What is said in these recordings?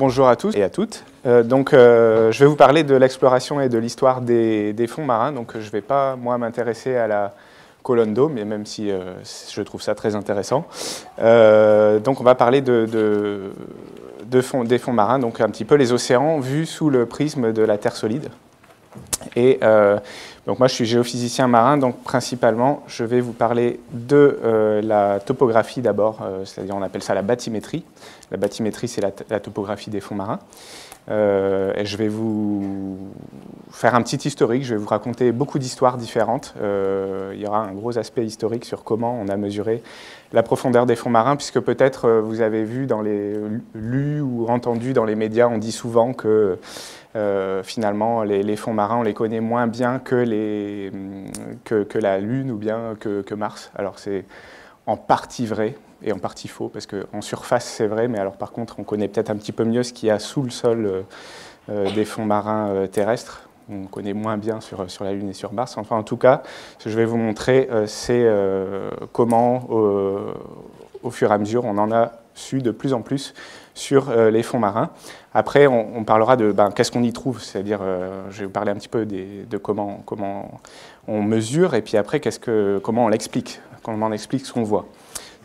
bonjour à tous et à toutes. Je vais vous parler de l'exploration et de l'histoire des fonds marins. Donc, je ne vais pas, moi, m'intéresser à la colonne d'eau, mais même si je trouve ça très intéressant. Donc, on va parler des fonds marins, donc un petit peu les océans vus sous le prisme de la Terre solide. Et donc moi je suis géophysicien marin, donc principalement je vais vous parler de la topographie d'abord, c'est-à-dire on appelle ça la bathymétrie. La bathymétrie c'est la topographie des fonds marins. Et je vais vous faire un petit historique, je vais vous raconter beaucoup d'histoires différentes. Il y aura un gros aspect historique sur comment on a mesuré la profondeur des fonds marins, puisque peut-être vous avez vu lu ou entendu dans les médias, on dit souvent que finalement, les fonds marins, on les connaît moins bien que la Lune ou bien que Mars. Alors c'est en partie vrai et en partie faux, parce qu'en surface c'est vrai, mais alors par contre on connaît peut-être un petit peu mieux ce qu'il y a sous le sol des fonds marins terrestres. On connaît moins bien sur la Lune et sur Mars. Enfin en tout cas, ce que je vais vous montrer, c'est comment au fur et à mesure on en a su de plus en plus sur les fonds marins. Après, on parlera de qu'est-ce qu'on y trouve, c'est-à-dire, je vais vous parler un petit peu de comment on mesure, et puis après, comment on l'explique, comment on explique ce qu'on voit.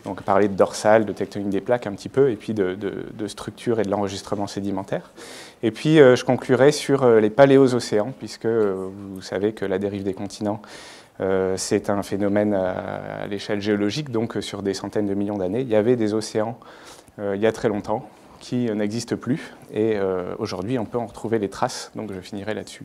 Donc, parler de dorsale, de tectonique des plaques un petit peu, et puis de structure et de l'enregistrement sédimentaire. Et puis, je conclurai sur les paléocéans, puisque vous savez que la dérive des continents, c'est un phénomène à l'échelle géologique, donc sur des centaines de millions d'années. Il y avait des océans il y a très longtemps, qui n'existent plus, et aujourd'hui on peut en retrouver les traces, donc je finirai là-dessus.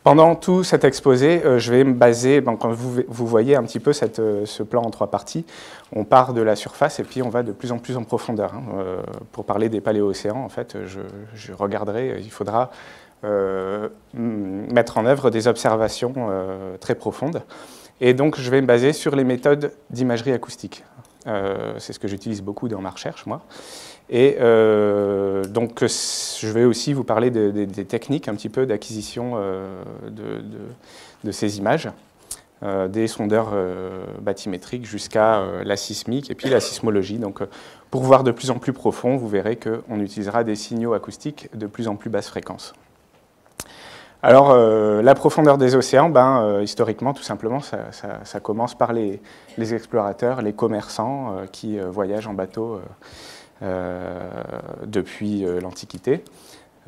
Pendant tout cet exposé, je vais me baser, quand vous voyez un petit peu ce plan en 3 parties, on part de la surface et puis on va de plus en plus en profondeur. Pour parler des paléocéans, en fait, je regarderai, il faudra mettre en œuvre des observations très profondes, et donc je vais me baser sur les méthodes d'imagerie acoustique. C'est ce que j'utilise beaucoup dans ma recherche, moi. Et donc, je vais aussi vous parler des techniques un petit peu d'acquisition de ces images, des sondeurs bathymétriques jusqu'à la sismique et puis la sismologie. Donc, pour voir de plus en plus profond, vous verrez qu'on utilisera des signaux acoustiques de plus en plus basse fréquence. Alors, la profondeur des océans, historiquement, tout simplement, ça commence par les explorateurs, les commerçants qui voyagent en bateau depuis l'Antiquité.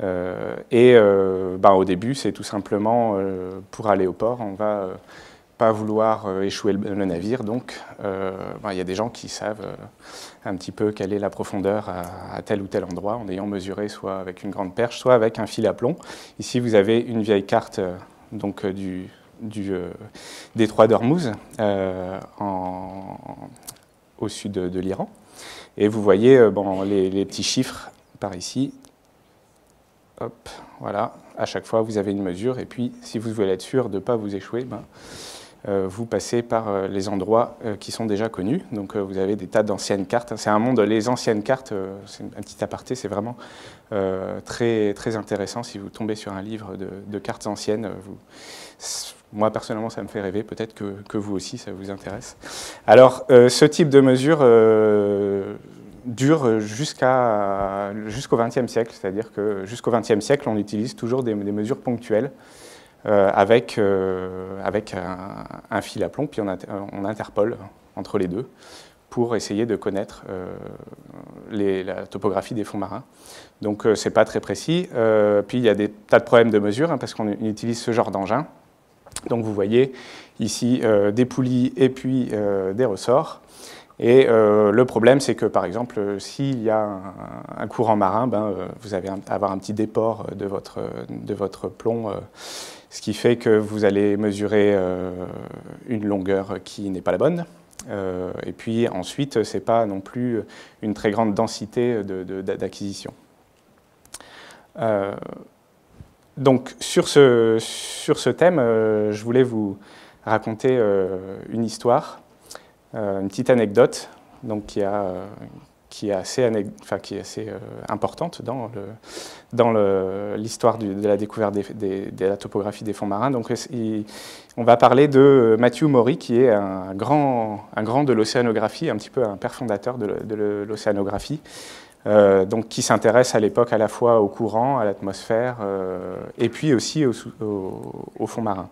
Au début, c'est tout simplement pour aller au port, on va pas vouloir échouer le navire, donc il y a des gens qui savent un petit peu quelle est la profondeur à tel ou tel endroit, en ayant mesuré soit avec une grande perche, soit avec un fil à plomb. Ici, vous avez une vieille carte du détroit d'Ormuz au sud de l'Iran. Et vous voyez les petits chiffres par ici. Hop, voilà. À chaque fois, vous avez une mesure. Et puis, si vous voulez être sûr de ne pas vous échouer, vous passez par les endroits qui sont déjà connus. Donc, vous avez des tas d'anciennes cartes. C'est un monde, les anciennes cartes, c'est un petit aparté, c'est vraiment très, très intéressant. Si vous tombez sur un livre de cartes anciennes, moi, personnellement, ça me fait rêver. Peut-être que vous aussi, ça vous intéresse. Alors, ce type de mesure dure jusqu'au XXe siècle. C'est-à-dire que jusqu'au XXe siècle, on utilise toujours des mesures ponctuelles avec un fil à plomb, puis on interpole entre les deux pour essayer de connaître la topographie des fonds marins. Donc, ce n'est pas très précis. Puis, il y a des tas de problèmes de mesure, parce qu'on utilise ce genre d'engin. Donc vous voyez ici des poulies et puis des ressorts. Et le problème, c'est que par exemple, s'il y a un courant marin, vous allez avoir un petit déport de votre plomb, ce qui fait que vous allez mesurer une longueur qui n'est pas la bonne. Et puis ensuite, ce n'est pas non plus une très grande densité d'acquisition. Donc, sur ce thème, je voulais vous raconter une histoire, une petite anecdote donc, qui est assez importante dans l'histoire de la découverte de la topographie des fonds marins. Donc, on va parler de Matthew Maury, qui est un grand de l'océanographie, un petit peu un père fondateur de l'océanographie. donc qui s'intéresse à l'époque à la fois au courant, à l'atmosphère, et puis aussi au fond marin.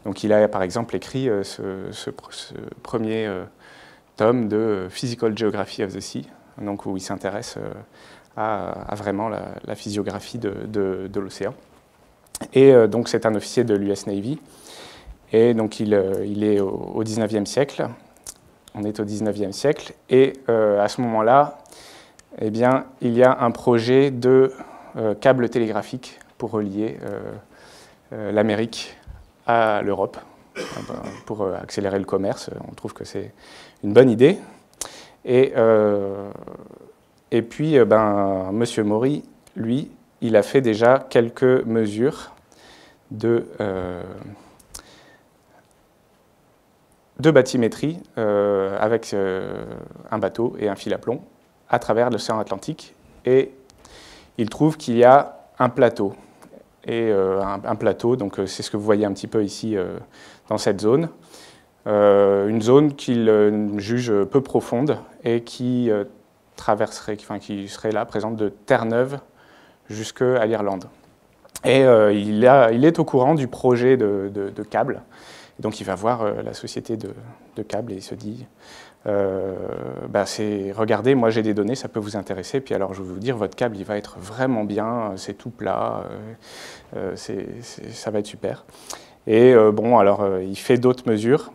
Donc il a par exemple écrit ce premier tome de Physical Geography of the Sea, donc où il s'intéresse à vraiment la physiographie de l'océan. Et donc c'est un officier de l'US Navy, et donc il est au 19e siècle, on est au 19e siècle, et à ce moment-là, eh bien, il y a un projet de câble télégraphique pour relier l'Amérique à l'Europe, pour accélérer le commerce. On trouve que c'est une bonne idée. Et puis, M. Maury, lui, il a fait déjà quelques mesures de bathymétrie avec un bateau et un fil à plomb à travers l'océan Atlantique, et il trouve qu'il y a un plateau. Et un plateau, donc c'est ce que vous voyez un petit peu ici dans cette zone. Une zone qu'il juge peu profonde et qui qui serait là, présente de Terre-Neuve jusqu'à l'Irlande. Et il est au courant du projet de câble. Et donc il va voir la société de câble et il se dit regardez, moi j'ai des données, ça peut vous intéresser, puis alors je vais vous dire, votre câble il va être vraiment bien, c'est tout plat, ça va être super. Et il fait d'autres mesures,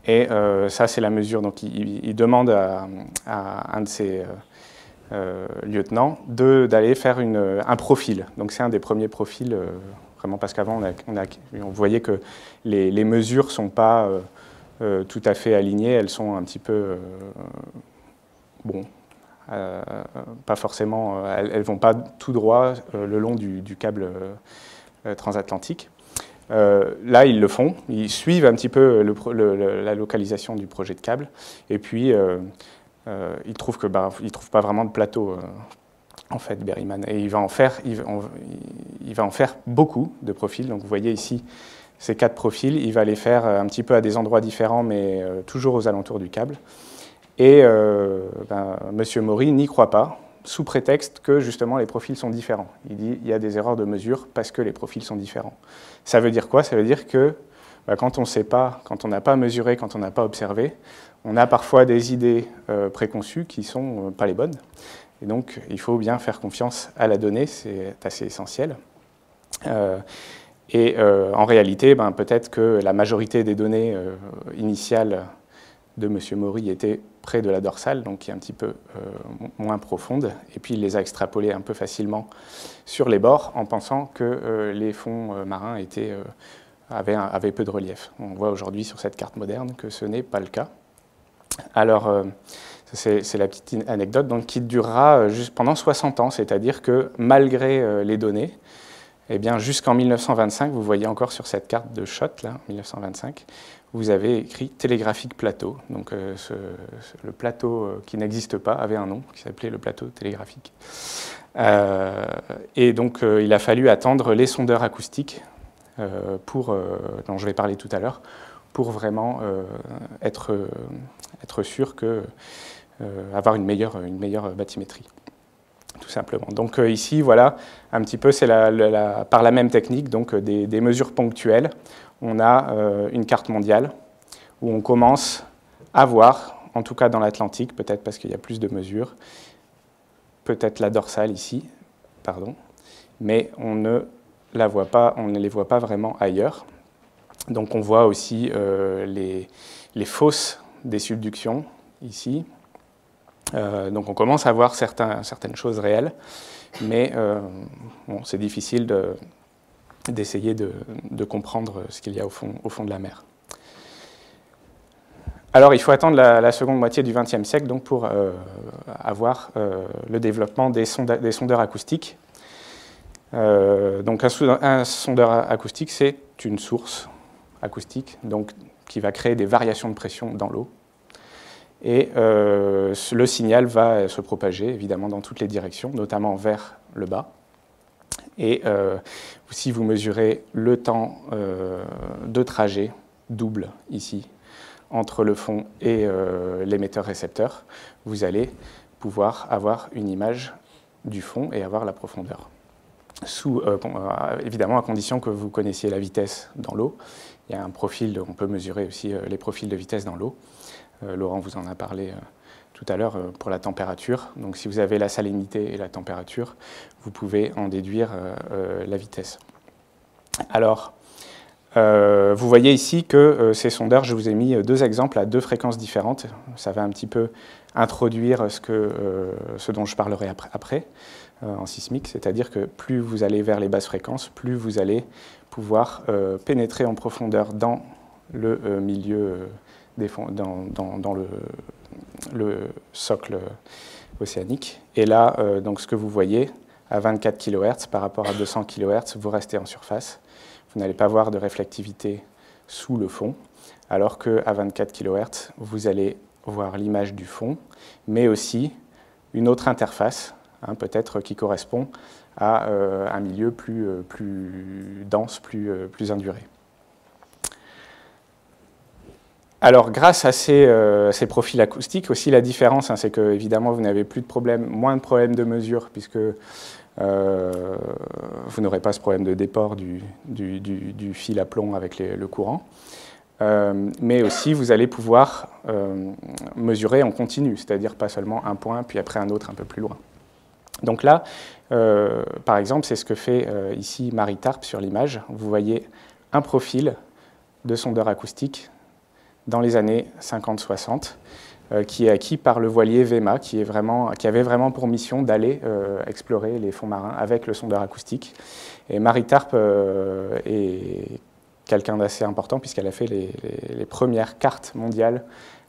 et ça c'est la mesure, donc il demande à un de ses lieutenants d'aller faire un profil. Donc c'est un des premiers profils, vraiment parce qu'avant on voyait que les mesures ne sont pas tout à fait alignées, elles sont un petit peu, pas forcément, elles ne vont pas tout droit le long du câble transatlantique. Là, ils le font, ils suivent un petit peu la localisation du projet de câble, et puis ils trouvent pas vraiment de plateau, en fait, Berryman, et il va en faire beaucoup de profils. Donc vous voyez ici ces 4 profils, il va les faire un petit peu à des endroits différents, mais toujours aux alentours du câble. Et M. Maury n'y croit pas, sous prétexte que justement les profils sont différents. Il dit qu'il y a des erreurs de mesure parce que les profils sont différents. Ça veut dire quoi? Ça veut dire que quand on ne sait pas, quand on n'a pas mesuré, quand on n'a pas observé, on a parfois des idées préconçues qui ne sont pas les bonnes. Et donc il faut bien faire confiance à la donnée, c'est assez essentiel. En réalité, peut-être que la majorité des données initiales de M. Maury étaient près de la dorsale, donc qui est un petit peu moins profonde, et puis il les a extrapolées un peu facilement sur les bords en pensant que les fonds marins avaient peu de relief. On voit aujourd'hui sur cette carte moderne que ce n'est pas le cas. Alors, c'est la petite anecdote donc, qui durera juste pendant 60 ans, c'est-à-dire que malgré les données, eh bien, jusqu'en 1925, vous voyez encore sur cette carte de Schott, là, 1925, vous avez écrit télégraphique plateau. Donc le plateau qui n'existe pas avait un nom qui s'appelait le plateau télégraphique. Et donc il a fallu attendre les sondeurs acoustiques dont je vais parler tout à l'heure, pour vraiment être sûr que avoir une meilleure bathymétrie. Tout simplement. Donc ici, voilà, un petit peu, c'est par la même technique, donc des mesures ponctuelles. On a une carte mondiale où on commence à voir, en tout cas dans l'Atlantique, peut-être parce qu'il y a plus de mesures, peut-être la dorsale ici, pardon, mais on ne les voit pas vraiment ailleurs. Donc on voit aussi les fosses des subductions ici. Donc on commence à voir certaines choses réelles, mais c'est difficile d'essayer de comprendre ce qu'il y a au fond de la mer. Alors il faut attendre la seconde moitié du XXe siècle donc, pour avoir le développement des sondeurs acoustiques. Donc un sondeur acoustique, c'est une source acoustique donc, qui va créer des variations de pression dans l'eau. Et le signal va se propager évidemment dans toutes les directions, notamment vers le bas. Et si vous mesurez le temps de trajet double ici, entre le fond et l'émetteur-récepteur, vous allez pouvoir avoir une image du fond et avoir la profondeur. Évidemment, à condition que vous connaissiez la vitesse dans l'eau. Il y a un profil, on peut mesurer aussi les profils de vitesse dans l'eau. Laurent vous en a parlé tout à l'heure pour la température. Donc si vous avez la salinité et la température, vous pouvez en déduire la vitesse. Alors, vous voyez ici que ces sondeurs, je vous ai mis deux exemples à deux fréquences différentes. Ça va un petit peu introduire ce dont je parlerai après en sismique, c'est-à-dire que plus vous allez vers les basses fréquences, plus vous allez pouvoir pénétrer en profondeur dans le milieu, dans le socle océanique. Et là, donc ce que vous voyez, à 24 kHz par rapport à 200 kHz, vous restez en surface. Vous n'allez pas voir de réflectivité sous le fond, alors qu'à 24 kHz, vous allez voir l'image du fond, mais aussi une autre interface, peut-être qui correspond à un milieu plus dense, plus induré. Alors, grâce à ces profils acoustiques, aussi la différence, c'est que évidemment, vous n'avez plus de problème, moins de problèmes de mesure, puisque vous n'aurez pas ce problème de déport du fil à plomb avec le courant. Mais aussi, vous allez pouvoir mesurer en continu, c'est-à-dire pas seulement un point, puis après un autre un peu plus loin. Donc là, par exemple, c'est ce que fait ici Marie-Tarp sur l'image. Vous voyez un profil de sondeur acoustique dans les années 50-60, qui est acquis par le voilier Vema, qui avait vraiment pour mission d'aller explorer les fonds marins avec le sondeur acoustique. Et Marie-Tarp est quelqu'un d'assez important, puisqu'elle a fait les premières cartes mondiales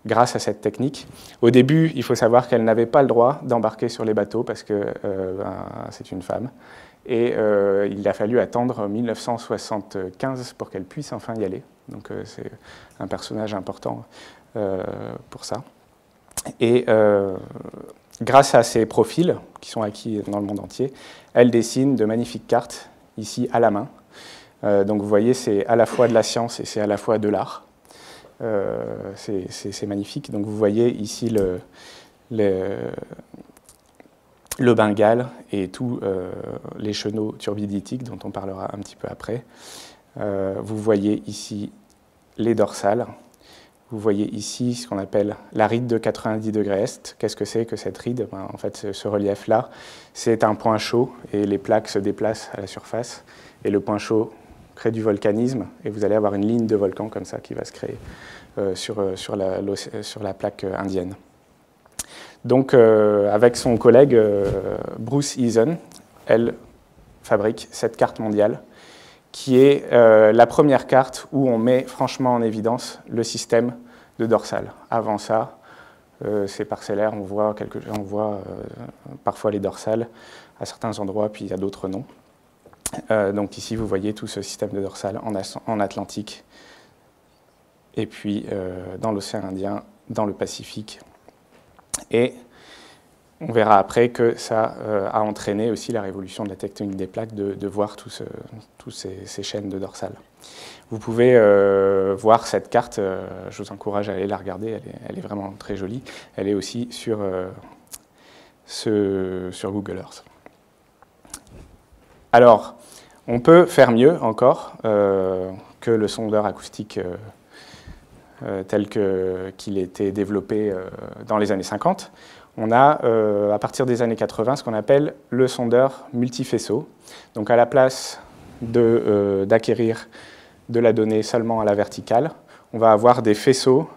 grâce à cette technique. Au début, il faut savoir qu'elle n'avait pas le droit d'embarquer sur les bateaux, parce que c'est une femme. Et il a fallu attendre 1975 pour qu'elle puisse enfin y aller. Donc c'est un personnage important pour ça. Et grâce à ces profils, qui sont acquis dans le monde entier, elle dessine de magnifiques cartes, ici à la main. Donc vous voyez, c'est à la fois de la science et c'est à la fois de l'art. C'est magnifique. Donc vous voyez ici le Bengale et tous les chenaux turbiditiques dont on parlera un petit peu après. Vous voyez ici les dorsales. Vous voyez ici ce qu'on appelle la ride de 90 degrés est. Qu'est-ce que c'est que cette ride? En fait, ce relief-là, c'est un point chaud et les plaques se déplacent à la surface. Et le point chaud crée du volcanisme et vous allez avoir une ligne de volcan comme ça qui va se créer sur la plaque indienne. Donc, avec son collègue Bruce Eason, elle fabrique cette carte mondiale qui est la première carte où on met franchement en évidence le système de dorsale. Avant ça, c'est parcellaire, on voit parfois les dorsales à certains endroits, puis il y a d'autres non. Donc ici, vous voyez tout ce système de dorsale en Atlantique, et puis dans l'océan Indien, dans le Pacifique. Et on verra après que ça a entraîné aussi la révolution de la tectonique des plaques, de voir toutes ces chaînes de dorsales. Vous pouvez voir cette carte, je vous encourage à aller la regarder, elle est vraiment très jolie. Elle est aussi sur Google Earth. Alors, on peut faire mieux encore que le sondeur acoustique tel qu'il était développé dans les années 50. On a, à partir des années 80, ce qu'on appelle le sondeur multifaisceau. Donc à la place d'acquérir de la donnée seulement à la verticale, on va avoir des faisceaux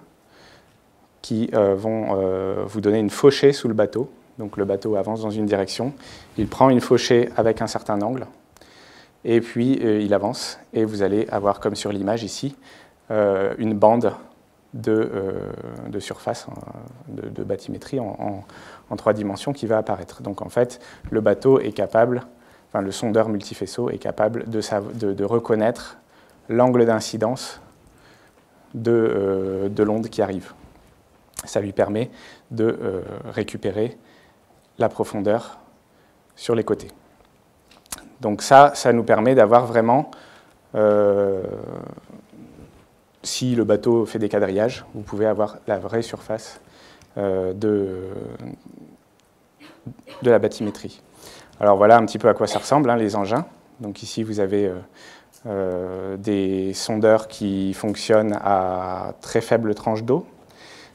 qui vont vous donner une fauchée sous le bateau. Donc le bateau avance dans une direction, il prend une fauchée avec un certain angle, et puis il avance, et vous allez avoir, comme sur l'image ici, une bande de surface, de bathymétrie en 3 dimensions qui va apparaître. Donc en fait, le bateau est capable, enfin le sondeur multifaisceau est capable de reconnaître l'angle d'incidence de l'onde qui arrive. Ça lui permet de récupérer la profondeur sur les côtés. Donc ça nous permet d'avoir vraiment, si le bateau fait des quadrillages, vous pouvez avoir la vraie surface de de la bathymétrie. Alors voilà un petit peu à quoi ça ressemble, hein, les engins. Donc ici, vous avez des sondeurs qui fonctionnent à très faible tranche d'eau,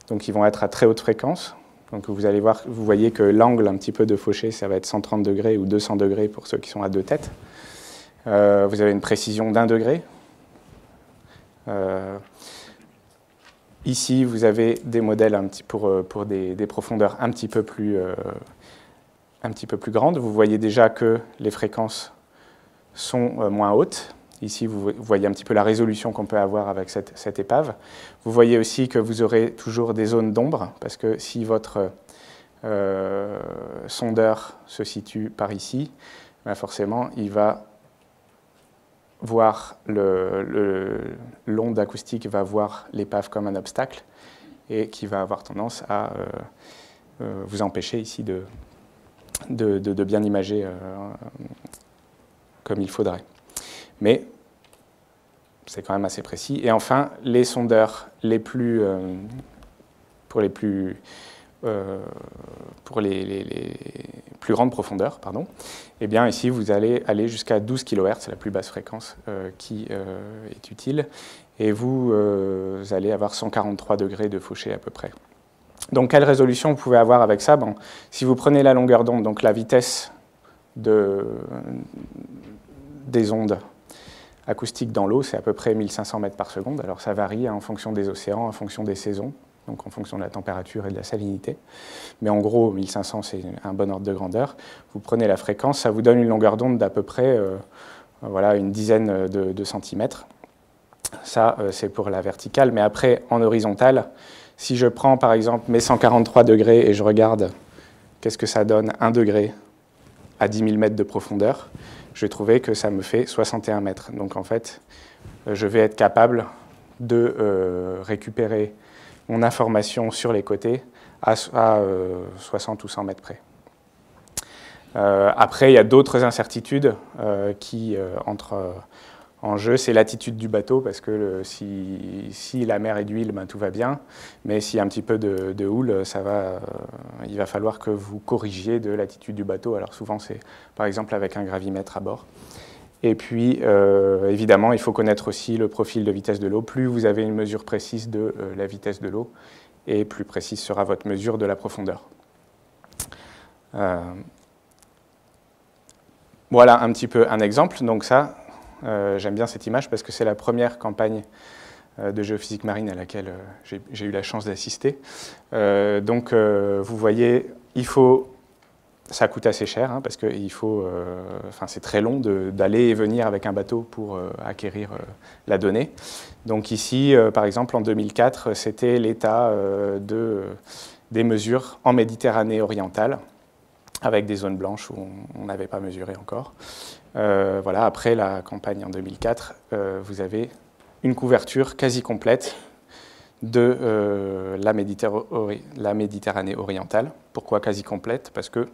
donc ils vont être à très haute fréquence. Donc vous allez voir, vous voyez que l'angle un petit peu de fauché, ça va être 130 degrés ou 200 degrés pour ceux qui sont à 2 têtes. Vous avez une précision d'1 degré. Ici, vous avez des modèles pour des profondeurs un petit peu plus grandes. Vous voyez déjà que les fréquences sont moins hautes. Ici, vous voyez un petit peu la résolution qu'on peut avoir avec cette épave. Vous voyez aussi que vous aurez toujours des zones d'ombre, parce que si votre sondeur se situe par ici, ben forcément, il va voir l'onde acoustique va voir l'épave comme un obstacle et qui va avoir tendance à vous empêcher ici de bien imager comme il faudrait. Mais c'est quand même assez précis. Et enfin, les sondeurs pour les plus grandes profondeurs, pardon, eh bien ici vous allez aller jusqu'à 12 kHz, c'est la plus basse fréquence qui est utile, et vous allez avoir 143 degrés de fauché à peu près. Donc quelle résolution vous pouvez avoir avec ça? Bon, si vous prenez la longueur d'onde, donc la vitesse des ondes acoustiques dans l'eau, c'est à peu près 1500 mètres par seconde. Alors ça varie en fonction des océans, en fonction des saisons, donc en fonction de la température et de la salinité. Mais en gros, 1500, c'est un bon ordre de grandeur. Vous prenez la fréquence, ça vous donne une longueur d'onde d'à peu près voilà, une dizaine de centimètres. Ça, c'est pour la verticale. Mais après, en horizontale, si je prends par exemple mes 143 degrés et je regarde qu'est-ce que ça donne 1 degré à 10 000 mètres de profondeur, je vais trouver que ça me fait 61 mètres. Donc en fait, je vais être capable de récupérer mon information sur les côtés à 60 ou 100 mètres près. Après, il y a d'autres incertitudes qui entrent en jeu. C'est l'attitude du bateau, parce que si la mer est d'huile, ben, tout va bien. Mais s'il y a un petit peu de houle, il va falloir que vous corrigiez de l'attitude du bateau. Alors souvent, c'est par exemple avec un gravimètre à bord. Et puis, évidemment, il faut connaître aussi le profil de vitesse de l'eau. Plus vous avez une mesure précise de la vitesse de l'eau, et plus précise sera votre mesure de la profondeur. Voilà un petit peu un exemple. Donc ça, j'aime bien cette image parce que c'est la première campagne de géophysique marine à laquelle j'ai eu la chance d'assister. Donc, vous voyez, ça coûte assez cher, hein, parce que c'est très long d'aller et venir avec un bateau pour acquérir la donnée. Donc ici, par exemple, en 2004, c'était l'état des mesures en Méditerranée orientale, avec des zones blanches où on n'avait pas mesuré encore. Voilà, après la campagne en 2004, vous avez une couverture quasi complète de la Méditerranée orientale. Pourquoi quasi complète? Parce que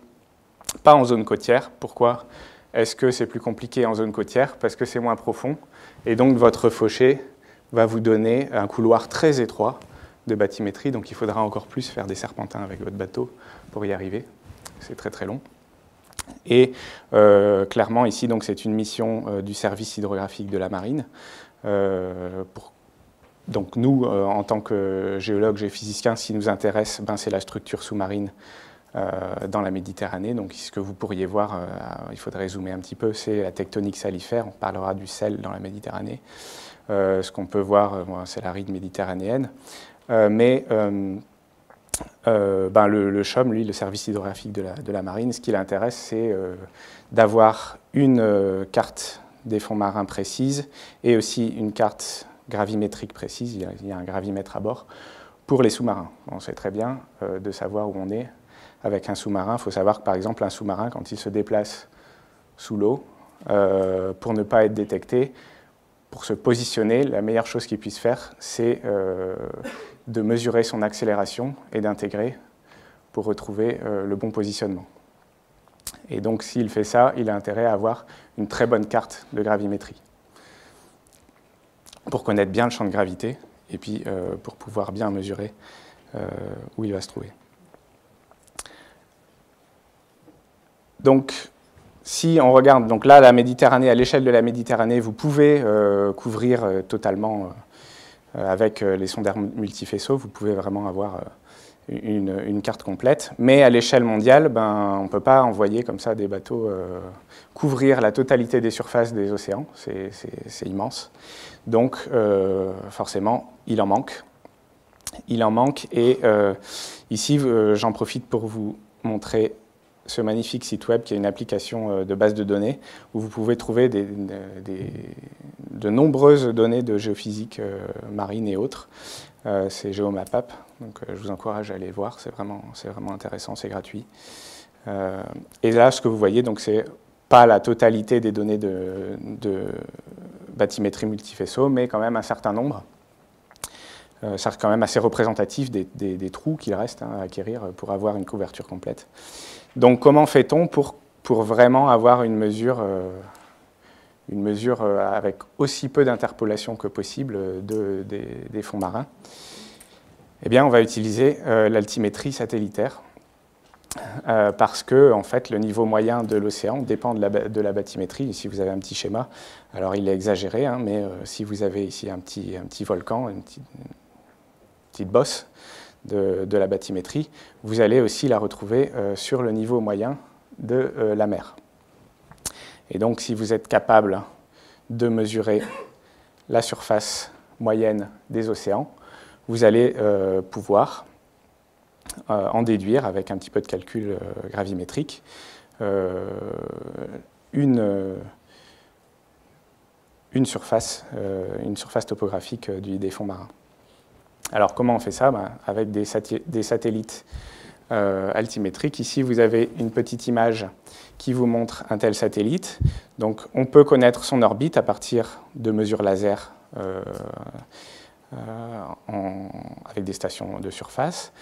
pas en zone côtière. Pourquoi est-ce que c'est plus compliqué en zone côtière? Parce que c'est moins profond, et donc votre fauché va vous donner un couloir très étroit de bathymétrie, donc il faudra encore plus faire des serpentins avec votre bateau pour y arriver. C'est très très long. Et clairement ici, donc, c'est une mission du service hydrographique de la marine. Donc nous, en tant que géologues, géophysiciens, ce qui nous intéresse, c'est la structure sous-marine dans la Méditerranée. Donc ce que vous pourriez voir, il faudrait zoomer un petit peu, c'est la tectonique salifère. On parlera du sel dans la Méditerranée. Ce qu'on peut voir, c'est la ride méditerranéenne. Le CHOM, lui, le service hydrographique de la marine, ce qui l'intéresse, c'est d'avoir une carte des fonds marins précise et aussi une carte gravimétrique précise. Il y a un gravimètre à bord pour les sous-marins. On sait très bien de savoir où on est avec un sous-marin. Il faut savoir que, par exemple, un sous-marin, quand il se déplace sous l'eau, pour ne pas être détecté, pour se positionner, la meilleure chose qu'il puisse faire, c'est de mesurer son accélération et d'intégrer pour retrouver le bon positionnement. Et donc, s'il fait ça, il a intérêt à avoir une très bonne carte de gravimétrie pour connaître bien le champ de gravité et puis pour pouvoir bien mesurer où il va se trouver. Donc, si on regarde, donc là, la Méditerranée, à l'échelle de la Méditerranée, vous pouvez couvrir totalement avec les sondaires multifaisceaux, vous pouvez vraiment avoir une carte complète. Mais à l'échelle mondiale, on ne peut pas envoyer comme ça des bateaux couvrir la totalité des surfaces des océans, c'est immense. Donc, forcément, il en manque. Il en manque, et ici, j'en profite pour vous montrer ce magnifique site web qui est une application de base de données où vous pouvez trouver de nombreuses données de géophysique marine et autres. C'est GeoMapApp, donc je vous encourage à aller voir, c'est vraiment intéressant, c'est gratuit. Et là, ce que vous voyez, donc c'est pas la totalité des données de bathymétrie multifaisceau, mais quand même un certain nombre. C'est quand même assez représentatif des trous qu'il reste à acquérir pour avoir une couverture complète. Donc comment fait-on pour vraiment avoir une mesure avec aussi peu d'interpolation que possible des fonds marins? Eh bien, on va utiliser l'altimétrie satellitaire parce que en fait, le niveau moyen de l'océan dépend de la bathymétrie. Ici, vous avez un petit schéma. Alors, il est exagéré, hein, mais si vous avez ici un petit volcan, une petite bosse de la bathymétrie, vous allez aussi la retrouver sur le niveau moyen de la mer. Et donc, si vous êtes capable de mesurer la surface moyenne des océans, vous allez pouvoir en déduire, avec un petit peu de calcul gravimétrique, une surface topographique des fonds marins. Alors, comment on fait ça? Avec des satellites altimétriques. Ici, vous avez une petite image qui vous montre un tel satellite. Donc, on peut connaître son orbite à partir de mesures laser avec des stations de surface,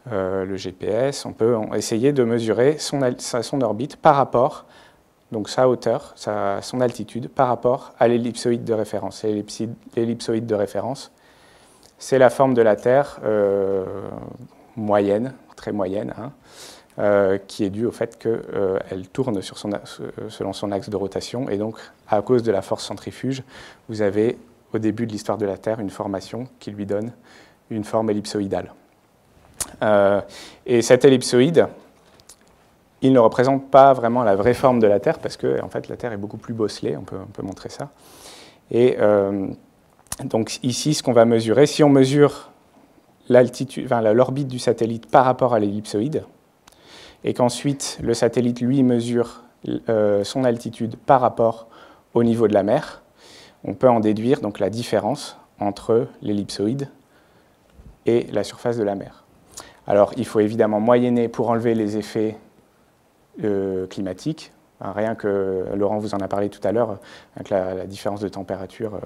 le GPS. On peut essayer de mesurer son orbite par rapport, donc sa hauteur, son altitude, par rapport à l'ellipsoïde de référence. L'ellipsoïde de référence, c'est la forme de la Terre moyenne, très moyenne, hein, qui est due au fait qu'elle tourne selon son axe de rotation. Et donc, à cause de la force centrifuge, vous avez, au début de l'histoire de la Terre, une formation qui lui donne une forme ellipsoïdale. Et cet ellipsoïde, il ne représente pas vraiment la vraie forme de la Terre, parce que en fait, la Terre est beaucoup plus bosselée, on peut montrer ça. Et donc ici, ce qu'on va mesurer, si on mesure l'orbite du satellite par rapport à l'ellipsoïde, et qu'ensuite le satellite, lui, mesure son altitude par rapport au niveau de la mer, on peut en déduire donc la différence entre l'ellipsoïde et la surface de la mer. Alors, il faut évidemment moyenner pour enlever les effets climatiques. Rien que Laurent vous en a parlé tout à l'heure, la différence de température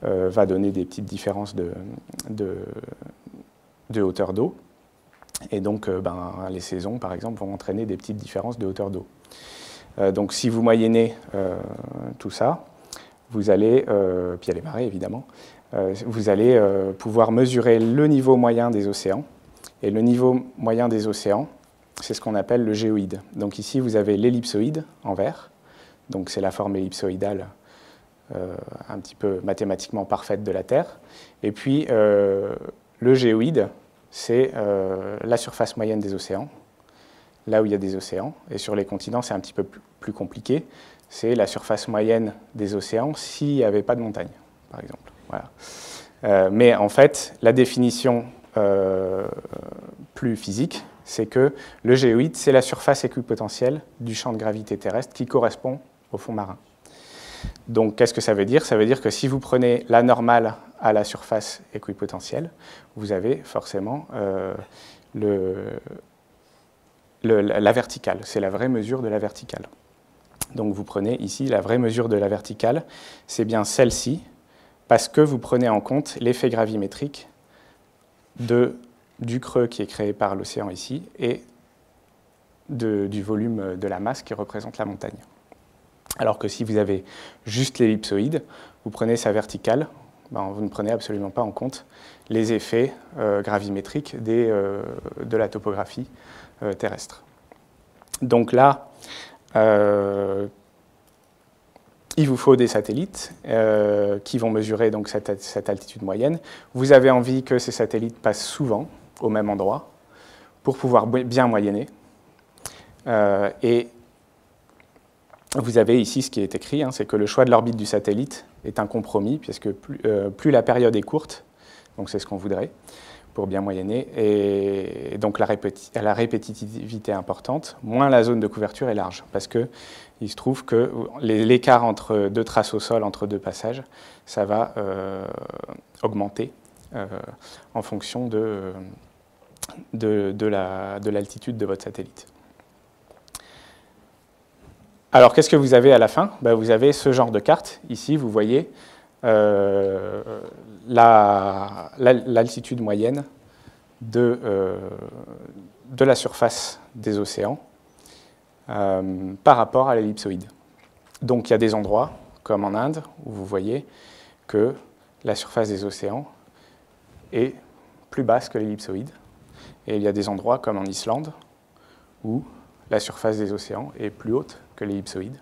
va donner des petites différences de hauteur d'eau. Et donc, les saisons, par exemple, vont entraîner des petites différences de hauteur d'eau. Donc, si vous moyennez tout ça, vous allez, puis il y a les marées évidemment, vous allez pouvoir mesurer le niveau moyen des océans. Et le niveau moyen des océans, c'est ce qu'on appelle le géoïde. Donc ici, vous avez l'ellipsoïde en vert. Donc c'est la forme ellipsoïdale un petit peu mathématiquement parfaite de la Terre. Et puis le géoïde, c'est la surface moyenne des océans, là où il y a des océans. Et sur les continents, c'est un petit peu plus compliqué. C'est la surface moyenne des océans s'il n'y avait pas de montagne, par exemple. Voilà. Mais en fait, la définition plus physique, c'est que le géoïde, c'est la surface équipotentielle du champ de gravité terrestre qui correspond au fond marin. Donc, qu'est-ce que ça veut dire? Ça veut dire que si vous prenez la normale à la surface équipotentielle, vous avez forcément la verticale. C'est la vraie mesure de la verticale. Donc, vous prenez ici la vraie mesure de la verticale, c'est bien celle-ci, parce que vous prenez en compte l'effet gravimétrique du creux qui est créé par l'océan ici et du volume de la masse qui représente la montagne. Alors que si vous avez juste l'ellipsoïde, vous prenez sa verticale, vous ne prenez absolument pas en compte les effets gravimétriques de la topographie terrestre. Donc là, il vous faut des satellites qui vont mesurer donc cette altitude moyenne. Vous avez envie que ces satellites passent souvent au même endroit pour pouvoir bien moyenner. Et vous avez ici ce qui est écrit, hein, c'est que le choix de l'orbite du satellite est un compromis, puisque plus la période est courte, donc c'est ce qu'on voudrait, pour bien moyenner, et donc la répétitivité est importante, moins la zone de couverture est large, parce qu'il se trouve que l'écart entre deux traces au sol, entre deux passages, ça va augmenter en fonction de l'altitude de votre satellite. Alors, qu'est-ce que vous avez à la fin? Vous avez ce genre de carte. Ici, vous voyez l'altitude moyenne de la surface des océans par rapport à l'ellipsoïde. Donc, il y a des endroits, comme en Inde, où vous voyez que la surface des océans est plus basse que l'ellipsoïde. Et il y a des endroits, comme en Islande, où la surface des océans est plus haute que l'ellipsoïde.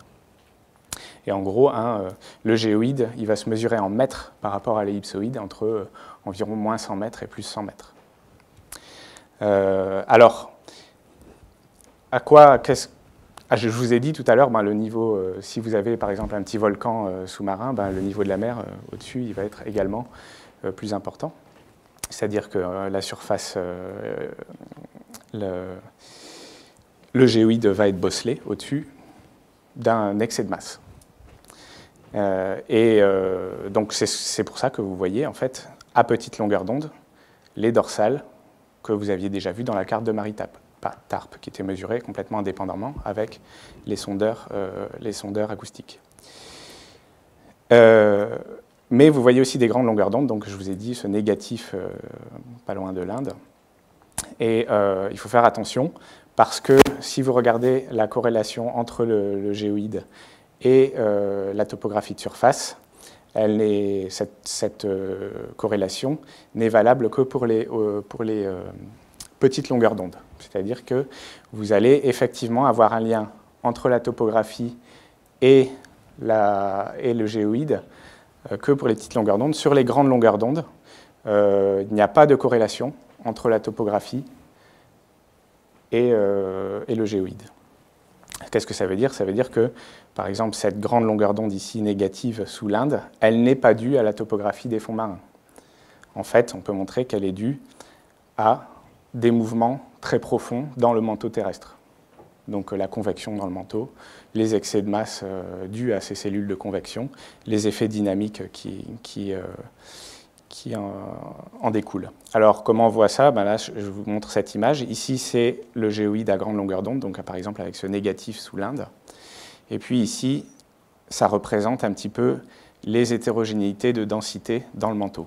Et en gros, le géoïde, il va se mesurer en mètres par rapport à l'ellipsoïde, entre environ moins 100 mètres et plus 100 mètres. Alors, je vous ai dit tout à l'heure, le niveau, si vous avez par exemple un petit volcan sous-marin, le niveau de la mer au-dessus, il va être également plus important. C'est-à-dire que la surface, le géoïde va être bosselé au-dessus d'un excès de masse. Donc c'est pour ça que vous voyez, en fait, à petite longueur d'onde, les dorsales que vous aviez déjà vues dans la carte de Marie-Tarp, qui était mesurée complètement indépendamment avec les sondeurs acoustiques. Mais vous voyez aussi des grandes longueurs d'onde, donc je vous ai dit ce négatif pas loin de l'Inde. Et il faut faire attention, parce que si vous regardez la corrélation entre le géoïde et la topographie de surface, cette corrélation n'est valable que pour les petites longueurs d'onde. C'est-à-dire que vous allez effectivement avoir un lien entre la topographie et le géoïde que pour les petites longueurs d'onde. Sur les grandes longueurs d'onde, il n'y a pas de corrélation entre la topographie et le géoïde. Qu'est-ce que ça veut dire? Ça veut dire que, par exemple, cette grande longueur d'onde ici négative sous l'Inde, elle n'est pas due à la topographie des fonds marins. En fait, on peut montrer qu'elle est due à des mouvements très profonds dans le manteau terrestre. Donc la convection dans le manteau, les excès de masse dus à ces cellules de convection, les effets dynamiques qui en découlent. Alors, comment on voit ça? Là, je vous montre cette image. Ici, c'est le géoïde à grande longueur d'onde, donc par exemple avec ce négatif sous l'Inde. Et puis ici, ça représente un petit peu les hétérogénéités de densité dans le manteau.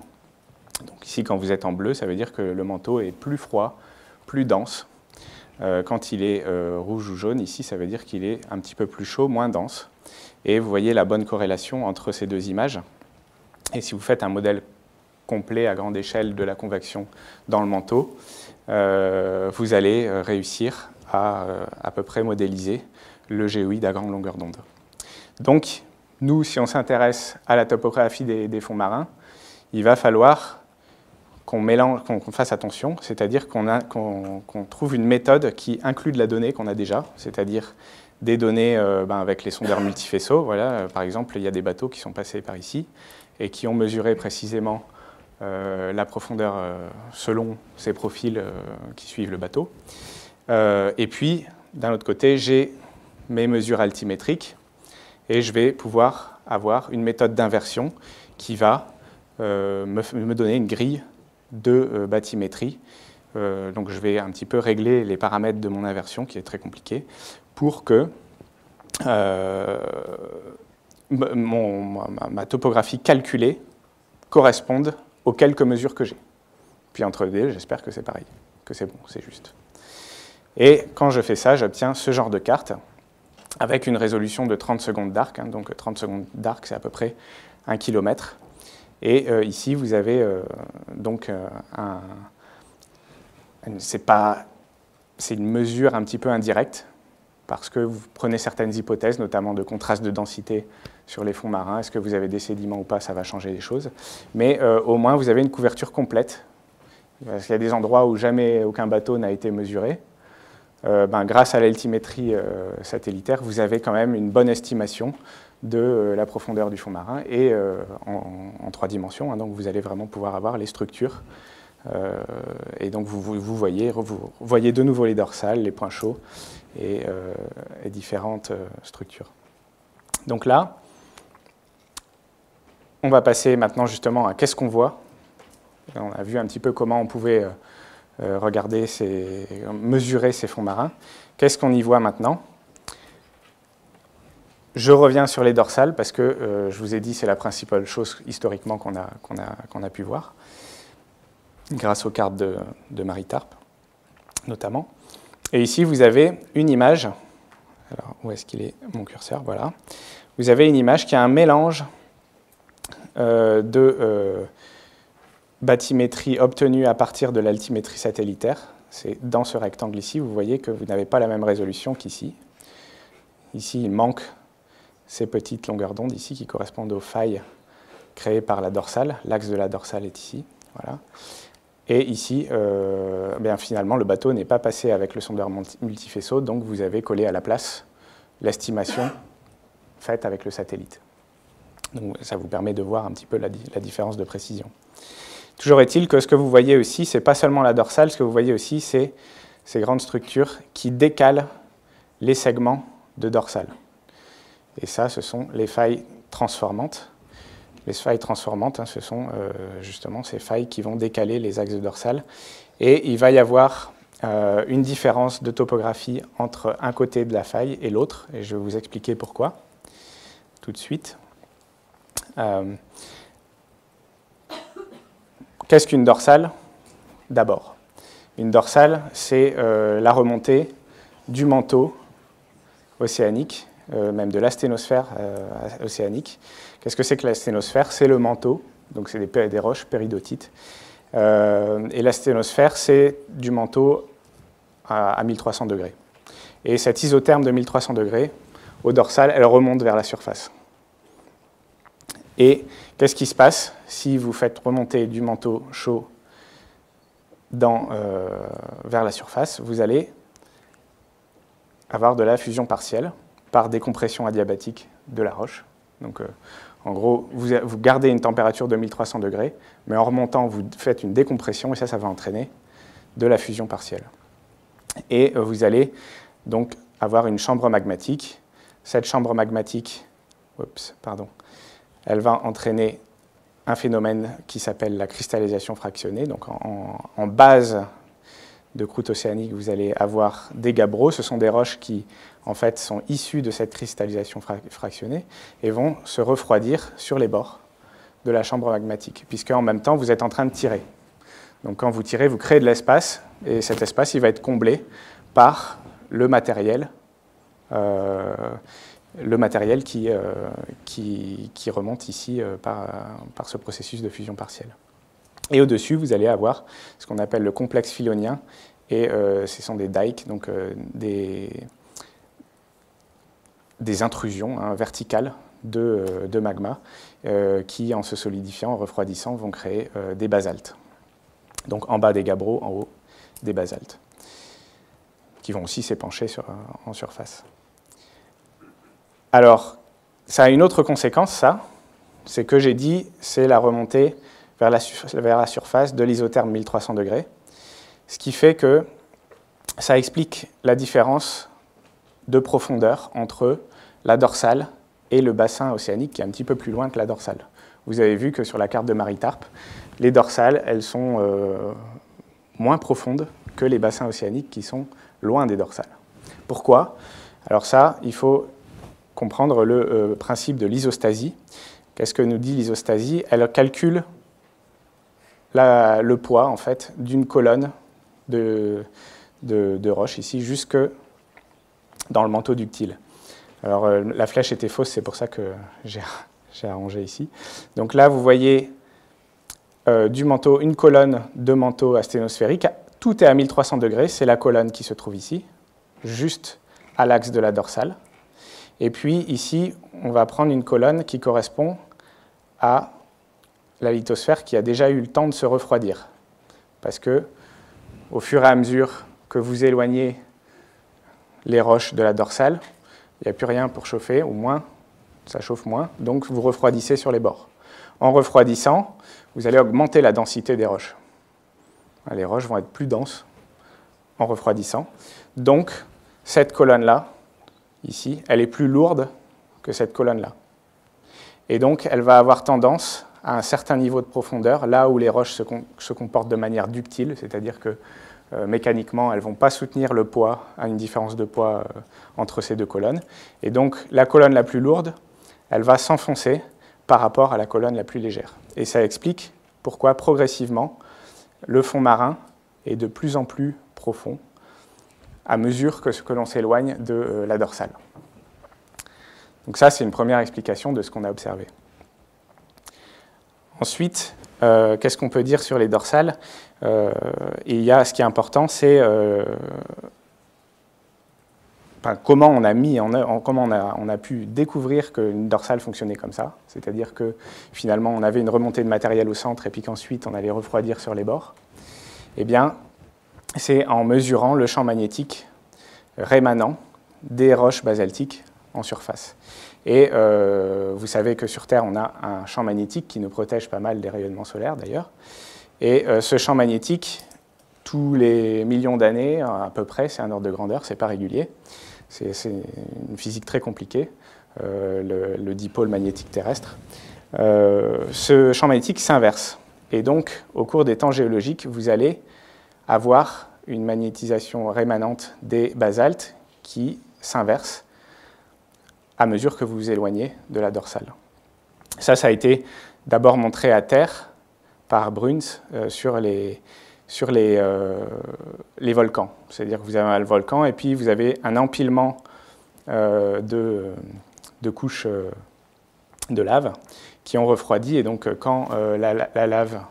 Donc ici, quand vous êtes en bleu, ça veut dire que le manteau est plus froid, plus dense. Quand il est rouge ou jaune, ici, ça veut dire qu'il est un petit peu plus chaud, moins dense. Et vous voyez la bonne corrélation entre ces deux images. Et si vous faites un modèle complet à grande échelle de la convection dans le manteau, vous allez réussir à peu près modéliser le géoïde à grande longueur d'onde. Donc, nous, si on s'intéresse à la topographie des fonds marins, il va falloir qu'on fasse attention, c'est-à-dire qu'on trouve une méthode qui inclut de la donnée qu'on a déjà, c'est-à-dire des données avec les sondeurs multifaisceaux. Voilà, par exemple, il y a des bateaux qui sont passés par ici et qui ont mesuré précisément la profondeur selon ces profils qui suivent le bateau. Et puis, d'un autre côté, j'ai mes mesures altimétriques et je vais pouvoir avoir une méthode d'inversion qui va me donner une grille de bathymétrie. Donc je vais un petit peu régler les paramètres de mon inversion, qui est très compliqué, pour que ma topographie calculée corresponde aux quelques mesures que j'ai. Puis entre les deux, j'espère que c'est pareil, que c'est bon, c'est juste. Et quand je fais ça, j'obtiens ce genre de carte avec une résolution de 30 secondes d'arc. Donc 30 secondes d'arc, c'est à peu près 1 km. Et ici, vous avez donc c'est une mesure un petit peu indirecte, parce que vous prenez certaines hypothèses, notamment de contraste de densité sur les fonds marins. Est-ce que vous avez des sédiments ou pas? Ça va changer les choses. Mais au moins, vous avez une couverture complète. Parce qu'il y a des endroits où jamais aucun bateau n'a été mesuré. Grâce à l'altimétrie satellitaire, vous avez quand même une bonne estimation de la profondeur du fond marin et en 3 dimensions. Hein, donc vous allez vraiment pouvoir avoir les structures. Et donc vous voyez de nouveau les dorsales, les points chauds et différentes structures. Donc là, on va passer maintenant justement à qu'est-ce qu'on voit. On a vu un petit peu comment on pouvait regarder, mesurer ces fonds marins. Qu'est-ce qu'on y voit maintenant? Je reviens sur les dorsales parce que je vous ai dit c'est la principale chose historiquement qu'on a pu voir, grâce aux cartes de Maritarp notamment. Et ici vous avez une image. Alors où est-ce qu'il est mon curseur? Voilà. Vous avez une image qui a un mélange de bathymétrie obtenue à partir de l'altimétrie satellitaire. C'est dans ce rectangle ici, vous voyez que vous n'avez pas la même résolution qu'ici. Ici, il manque ces petites longueurs d'onde ici qui correspondent aux failles créées par la dorsale. L'axe de la dorsale est ici. Voilà. Et ici, finalement, le bateau n'est pas passé avec le sondeur multifaisceau, donc vous avez collé à la place l'estimation faite avec le satellite. Donc, ça vous permet de voir un petit peu la différence de précision. Toujours est-il que ce que vous voyez aussi, ce n'est pas seulement la dorsale, ce que vous voyez aussi, c'est ces grandes structures qui décalent les segments de dorsale. Et ça, ce sont les failles transformantes. Les failles transformantes, hein, ce sont justement ces failles qui vont décaler les axes de dorsale. Et il va y avoir une différence de topographie entre un côté de la faille et l'autre, et je vais vous expliquer pourquoi tout de suite. Qu'est-ce qu'une dorsale? D'abord, une dorsale, c'est la remontée du manteau océanique, même de l'asténosphère océanique. Qu'est-ce que c'est que l'asténosphère? C'est le manteau, donc c'est des roches péridotites. Et l'asténosphère, c'est du manteau à 1300 degrés. Et cette isotherme de 1300 degrés, au dorsal, elle remonte vers la surface. Et qu'est-ce qui se passe si vous faites remonter du manteau chaud vers la surface? Vous allez avoir de la fusion partielle par décompression adiabatique de la roche. Donc, en gros, vous gardez une température de 1300 degrés, mais en remontant, vous faites une décompression, et ça va entraîner de la fusion partielle. Et vous allez donc avoir une chambre magmatique. Cette chambre magmatique, elle va entraîner un phénomène qui s'appelle la cristallisation fractionnée. Donc en base de croûte océanique, vous allez avoir des gabbros. Ce sont des roches qui, en fait, sont issues de cette cristallisation fractionnée et vont se refroidir sur les bords de la chambre magmatique, puisque en même temps, vous êtes en train de tirer. Donc quand vous tirez, vous créez de l'espace, et cet espace, il va être comblé par le matériel qui remonte ici par ce processus de fusion partielle. Et au-dessus, vous allez avoir ce qu'on appelle le complexe philonien, et ce sont des dikes, donc des intrusions verticales de magma qui, en se solidifiant, en refroidissant, vont créer des basaltes. Donc en bas des gabbros, en haut des basaltes, qui vont aussi s'épancher en surface. Alors, ça a une autre conséquence, ça, c'est que j'ai dit, c'est la remontée vers la surface de l'isotherme 1300 degrés, ce qui fait que ça explique la différence de profondeur entre la dorsale et le bassin océanique qui est un petit peu plus loin que la dorsale. Vous avez vu que sur la carte de Maritarp, les dorsales, elles sont moins profondes que les bassins océaniques qui sont loin des dorsales. Pourquoi? Alors ça, il faut comprendre le principe de l'isostasie. Qu'est-ce que nous dit l'isostasie? Elle calcule le poids en fait, d'une colonne de roche ici jusque dans le manteau ductile. Alors la flèche était fausse, c'est pour ça que j'ai arrangé ici. Donc là, vous voyez du manteau, une colonne de manteau asténosphérique. Tout est à 1300 degrés, c'est la colonne qui se trouve ici, juste à l'axe de la dorsale. Et puis ici, on va prendre une colonne qui correspond à la lithosphère qui a déjà eu le temps de se refroidir. Parce que au fur et à mesure que vous éloignez les roches de la dorsale, il n'y a plus rien pour chauffer, ou moins, ça chauffe moins, donc vous refroidissez sur les bords. En refroidissant, vous allez augmenter la densité des roches. Les roches vont être plus denses en refroidissant. Donc, cette colonne-là, ici, elle est plus lourde que cette colonne-là. Et donc, elle va avoir tendance à un certain niveau de profondeur, là où les roches se comportent de manière ductile, c'est-à-dire que mécaniquement, elles ne vont pas soutenir le poids, à une différence de poids entre ces deux colonnes. Et donc, la colonne la plus lourde, elle va s'enfoncer par rapport à la colonne la plus légère. Et ça explique pourquoi, progressivement, le fond marin est de plus en plus profond à mesure que l'on s'éloigne de la dorsale. Donc ça, c'est une première explication de ce qu'on a observé. Ensuite, qu'est-ce qu'on peut dire sur les dorsales ? Ce qui est important, c'est comment on a pu découvrir qu'une dorsale fonctionnait comme ça, c'est-à-dire que finalement on avait une remontée de matériel au centre et puis qu'ensuite on allait refroidir sur les bords. Eh bien, c'est en mesurant le champ magnétique rémanent des roches basaltiques en surface. Et vous savez que sur Terre, on a un champ magnétique qui nous protège pas mal des rayonnements solaires d'ailleurs. Et ce champ magnétique, tous les millions d'années à peu près, c'est un ordre de grandeur, c'est pas régulier. C'est une physique très compliquée, le dipôle magnétique terrestre. Ce champ magnétique s'inverse. Et donc, au cours des temps géologiques, vous allez avoir une magnétisation rémanente des basaltes qui s'inverse à mesure que vous vous éloignez de la dorsale. Ça a été d'abord montré à terre par Bruns sur les volcans. C'est-à-dire que vous avez un volcan et puis vous avez un empilement de couches de lave qui ont refroidi. Et donc, quand la lave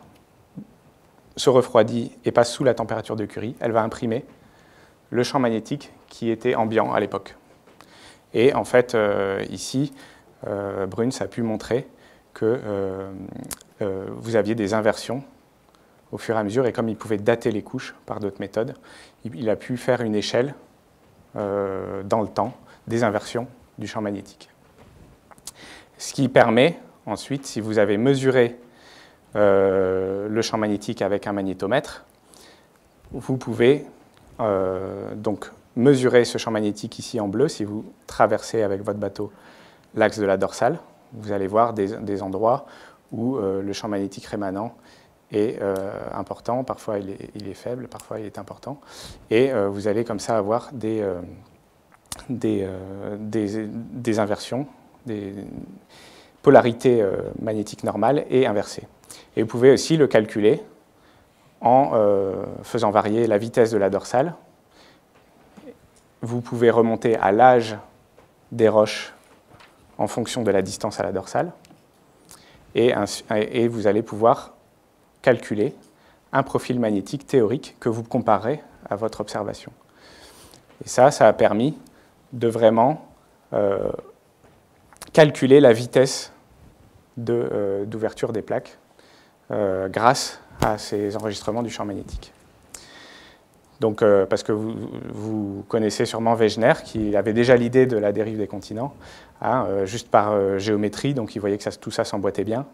se refroidit et passe sous la température de Curie, elle va imprimer le champ magnétique qui était ambiant à l'époque. Et en fait, ici, Bruns a pu montrer que vous aviez des inversions au fur et à mesure, et comme il pouvait dater les couches par d'autres méthodes, il a pu faire une échelle dans le temps des inversions du champ magnétique. Ce qui permet ensuite, si vous avez mesuré le champ magnétique avec un magnétomètre, vous pouvez donc mesurer ce champ magnétique ici en bleu. Si vous traversez avec votre bateau l'axe de la dorsale, vous allez voir des endroits où le champ magnétique rémanent est important, parfois il est faible, parfois il est important, et vous allez comme ça avoir des inversions, des polarités magnétiques normales et inversées. Et vous pouvez aussi le calculer en faisant varier la vitesse de la dorsale. Vous pouvez remonter à l'âge des roches en fonction de la distance à la dorsale, et vous allez pouvoir calculer un profil magnétique théorique que vous comparerez à votre observation. Et ça a permis de vraiment calculer la vitesse d'ouverture des plaques grâce à ces enregistrements du champ magnétique. Donc, parce que vous connaissez sûrement Wegener, qui avait déjà l'idée de la dérive des continents, juste par géométrie, donc il voyait que tout ça s'emboîtait bien.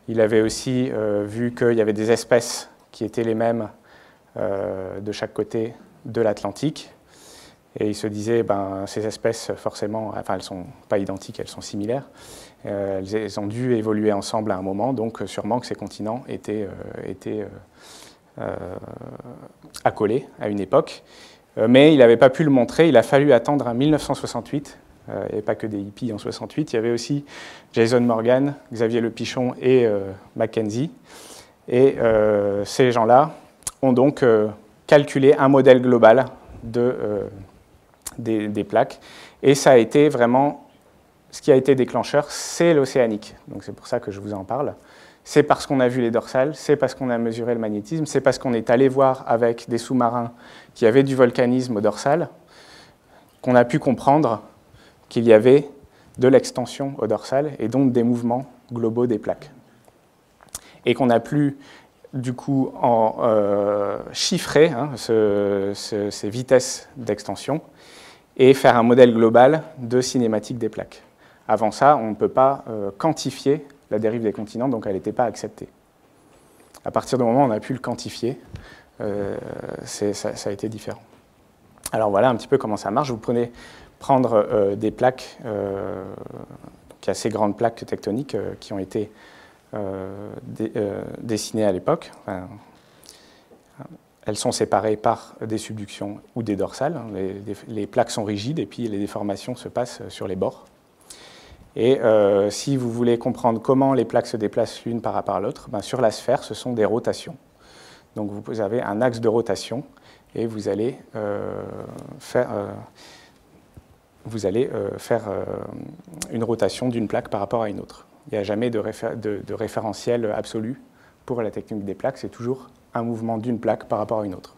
Il avait aussi vu qu'il y avait des espèces qui étaient les mêmes de chaque côté de l'Atlantique, et il se disait, ces espèces, forcément, elles ne sont pas identiques, elles sont similaires, elles ont dû évoluer ensemble à un moment, donc sûrement que ces continents étaient accolés à une époque, mais il n'avait pas pu le montrer. Il a fallu attendre en 1968. Il n'y avait pas que des hippies en 68, il y avait aussi Jason Morgan, Xavier Le Pichon et Mackenzie. Et ces gens-là ont donc calculé un modèle global des plaques. Et ça a été vraiment, ce qui a été déclencheur, c'est l'océanique. Donc c'est pour ça que je vous en parle. C'est parce qu'on a vu les dorsales, c'est parce qu'on a mesuré le magnétisme, c'est parce qu'on est allé voir avec des sous-marins qui avaient du volcanisme au dorsal, qu'on a pu comprendre qu'il y avait de l'extension au dorsal et donc des mouvements globaux des plaques. Et qu'on a pu, du coup, chiffrer ces vitesses d'extension et faire un modèle global de cinématique des plaques. Avant ça, on ne peut pas quantifier la dérive des continents, donc elle n'était pas acceptée. À partir du moment où on a pu le quantifier, ça a été différent. Alors voilà un petit peu comment ça marche. Vous prenez prendre des plaques, donc il y a ces grandes plaques tectoniques qui ont été dessinées à l'époque. Enfin, elles sont séparées par des subductions ou des dorsales. Les plaques sont rigides et puis les déformations se passent sur les bords. Et si vous voulez comprendre comment les plaques se déplacent l'une par rapport à l'autre, ben sur la sphère, ce sont des rotations. Donc vous avez un axe de rotation et vous allez faire une rotation d'une plaque par rapport à une autre. Il n'y a jamais de référentiel absolu pour la technique des plaques, c'est toujours un mouvement d'une plaque par rapport à une autre.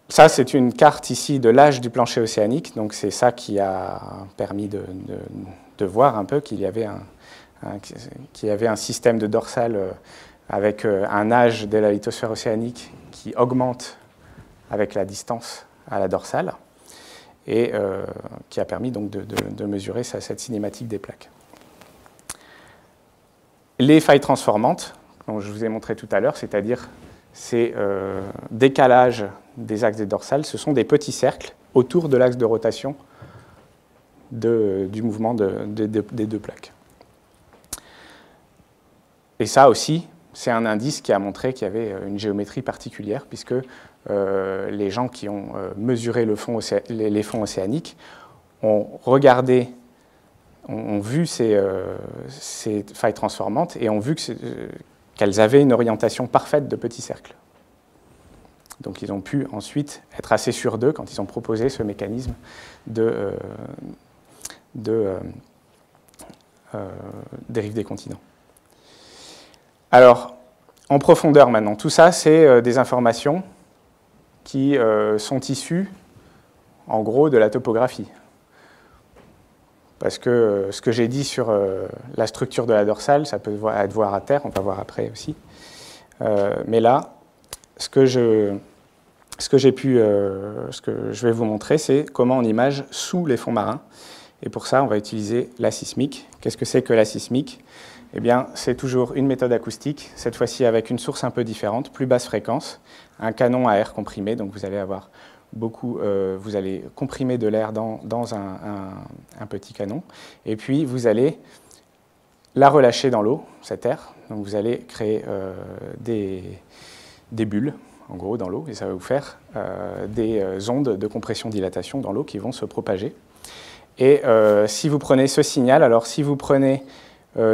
Ça, c'est une carte ici de l'âge du plancher océanique, donc c'est ça qui a permis de voir un peu qu'il y avait un système de dorsal avec un âge de la lithosphère océanique qui augmente avec la distance à la dorsale et qui a permis donc de mesurer cette cinématique des plaques. Les failles transformantes, dont je vous ai montré tout à l'heure, c'est-à-dire ces décalages des axes des dorsales, ce sont des petits cercles autour de l'axe de rotation du mouvement des deux plaques. Et ça aussi, c'est un indice qui a montré qu'il y avait une géométrie particulière, puisque les gens qui ont mesuré les fonds océaniques ont regardé, ont vu ces failles transformantes et ont vu qu'elles avaient une orientation parfaite de petits cercles. Donc ils ont pu ensuite être assez sûrs d'eux quand ils ont proposé ce mécanisme de dérive des continents. Alors, en profondeur maintenant, tout ça, c'est des informations qui sont issues, en gros, de la topographie. Parce que ce que j'ai dit sur la structure de la dorsale, ça peut être voir à terre, on va voir après aussi. Mais là, ce que je vais vous montrer, c'est comment on image sous les fonds marins. Et pour ça, on va utiliser la sismique. Qu'est-ce que c'est que la sismique? Eh bien, c'est toujours une méthode acoustique, cette fois-ci avec une source un peu différente, plus basse fréquence, un canon à air comprimé, donc vous allez avoir vous allez comprimer de l'air dans un petit canon, et puis vous allez la relâcher dans l'eau, cet air, donc vous allez créer des bulles, en gros, dans l'eau, et ça va vous faire des ondes de compression-dilatation dans l'eau qui vont se propager. Et si vous prenez ce signal, alors si vous prenez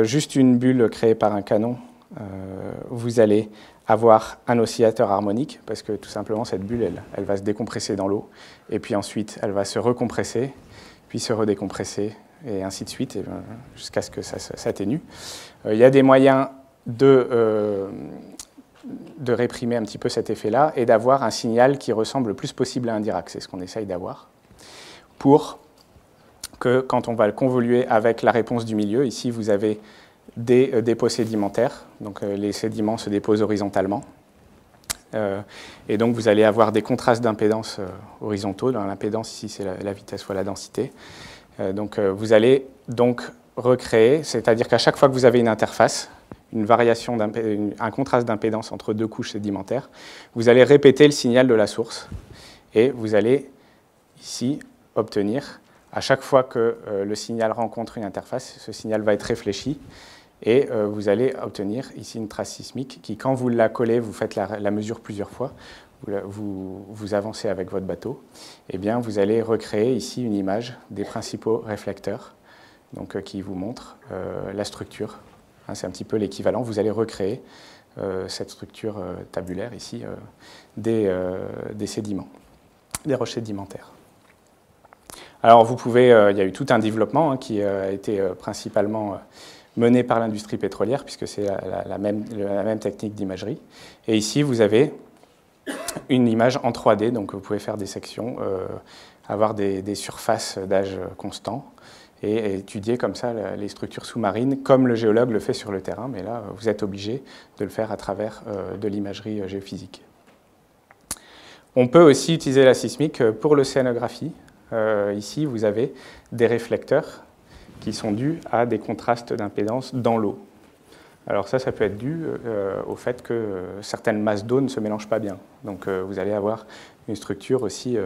juste une bulle créée par un canon, vous allez avoir un oscillateur harmonique, parce que tout simplement cette bulle, elle va se décompresser dans l'eau, et puis ensuite elle va se recompresser, puis se redécompresser, et ainsi de suite, jusqu'à ce que ça s'atténue. Il y a des moyens de réprimer un petit peu cet effet-là, et d'avoir un signal qui ressemble le plus possible à un Dirac, c'est ce qu'on essaye d'avoir, pour que quand on va le convoluer avec la réponse du milieu, ici vous avez des dépôts sédimentaires, donc les sédiments se déposent horizontalement, et donc vous allez avoir des contrastes d'impédance horizontaux. Dans l'impédance, ici c'est la vitesse fois la densité. Donc vous allez donc recréer, c'est-à-dire qu'à chaque fois que vous avez une interface, une variation un contraste d'impédance entre deux couches sédimentaires, vous allez répéter le signal de la source, et vous allez ici obtenir, à chaque fois que le signal rencontre une interface, ce signal va être réfléchi, et vous allez obtenir ici une trace sismique qui, quand vous la collez, vous faites la mesure plusieurs fois, vous avancez avec votre bateau, et bien vous allez recréer ici une image des principaux réflecteurs, donc, qui vous montre la structure. Hein, c'est un petit peu l'équivalent. Vous allez recréer cette structure tabulaire ici des sédiments, des roches sédimentaires. Alors vous pouvez, il y a eu tout un développement qui a été principalement mené par l'industrie pétrolière, puisque c'est la même technique d'imagerie. Et ici, vous avez une image en 3D, donc vous pouvez faire des sections, avoir des surfaces d'âge constant, et étudier comme ça les structures sous-marines, comme le géologue le fait sur le terrain, mais là, vous êtes obligé de le faire à travers de l'imagerie géophysique. On peut aussi utiliser la sismique pour l'océanographie. Ici, vous avez des réflecteurs qui sont dus à des contrastes d'impédance dans l'eau. Alors ça peut être dû au fait que certaines masses d'eau ne se mélangent pas bien. Donc vous allez avoir une structure aussi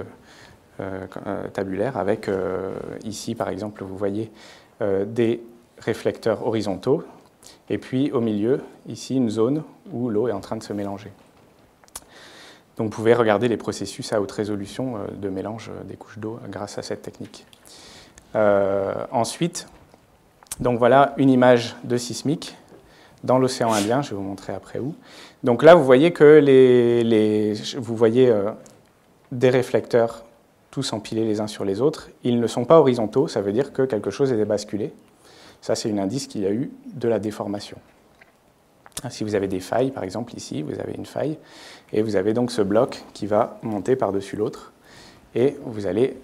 tabulaire avec, ici par exemple, vous voyez des réflecteurs horizontaux, et puis au milieu, ici, une zone où l'eau est en train de se mélanger. Donc vous pouvez regarder les processus à haute résolution de mélange des couches d'eau grâce à cette technique. Ensuite, donc voilà une image de sismique dans l'océan Indien, je vais vous montrer après où. Donc là, vous voyez que vous voyez des réflecteurs tous empilés les uns sur les autres. Ils ne sont pas horizontaux, ça veut dire que quelque chose est basculé. Ça, c'est un indice qu'il y a eu de la déformation. Si vous avez des failles, par exemple ici, vous avez une faille, et vous avez donc ce bloc qui va monter par-dessus l'autre, et vous allez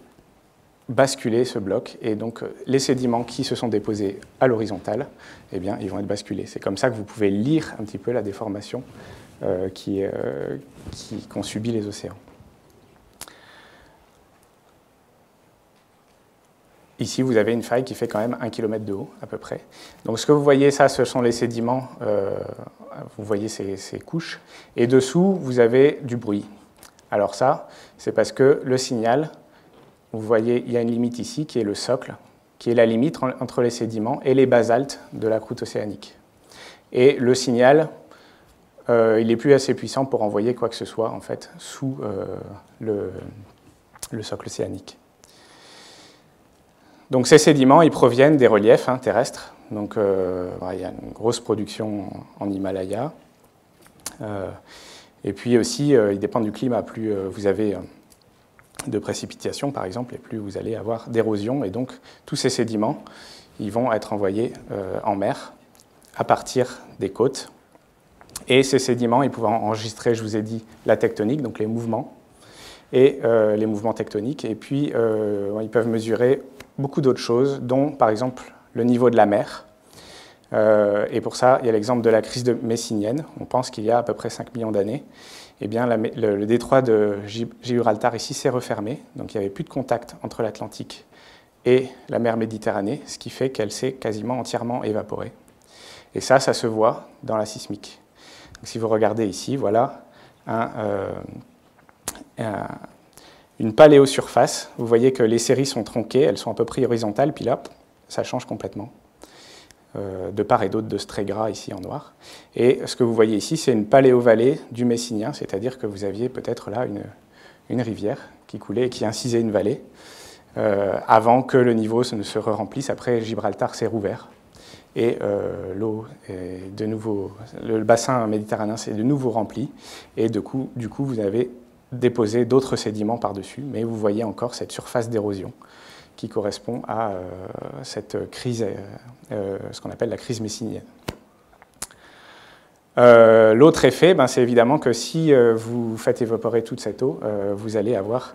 basculer ce bloc, et donc les sédiments qui se sont déposés à l'horizontale, eh bien, ils vont être basculés. C'est comme ça que vous pouvez lire un petit peu la déformation qu'ont subi les océans. Ici, vous avez une faille qui fait quand même 1 km de haut, à peu près. Donc ce que vous voyez, ça, ce sont les sédiments, vous voyez ces couches, et dessous, vous avez du bruit. Alors ça, c'est parce que le signal, vous voyez, il y a une limite ici, qui est le socle, qui est la limite entre les sédiments et les basaltes de la croûte océanique. Et le signal, il n'est plus assez puissant pour envoyer quoi que ce soit, en fait, sous le socle océanique. Donc ces sédiments, ils proviennent des reliefs terrestres. Donc il y a une grosse production en Himalaya. Et puis aussi, ils dépendent du climat. Plus vous avez de précipitations, par exemple, et plus vous allez avoir d'érosion. Et donc tous ces sédiments, ils vont être envoyés en mer à partir des côtes. Et ces sédiments, ils peuvent enregistrer, je vous ai dit, la tectonique, donc les mouvements, et les mouvements tectoniques. Et puis, ils peuvent mesurer beaucoup d'autres choses, dont par exemple le niveau de la mer. Et pour ça, il y a l'exemple de la crise messinienne. On pense qu'il y a à peu près 5 millions d'années. Eh bien, le détroit de Gibraltar ici s'est refermé. Donc il n'y avait plus de contact entre l'Atlantique et la mer Méditerranée, ce qui fait qu'elle s'est quasiment entièrement évaporée. Et ça se voit dans la sismique. Donc, si vous regardez ici, voilà une paléosurface. Vous voyez que les séries sont tronquées, elles sont à peu près horizontales, puis là, ça change complètement, de part et d'autre de ce trait gras ici en noir. Et ce que vous voyez ici, c'est une paléovallée du Messinien, c'est-à-dire que vous aviez peut-être là une rivière qui coulait et qui incisait une vallée, avant que le niveau ne se remplisse. Après, Gibraltar s'est rouvert, et l'eau est de nouveau, le bassin méditerranéen s'est de nouveau rempli, et du coup, vous avez déposer d'autres sédiments par-dessus, mais vous voyez encore cette surface d'érosion qui correspond à cette crise, ce qu'on appelle la crise messinienne. L'autre effet, c'est évidemment que si vous faites évaporer toute cette eau, vous allez avoir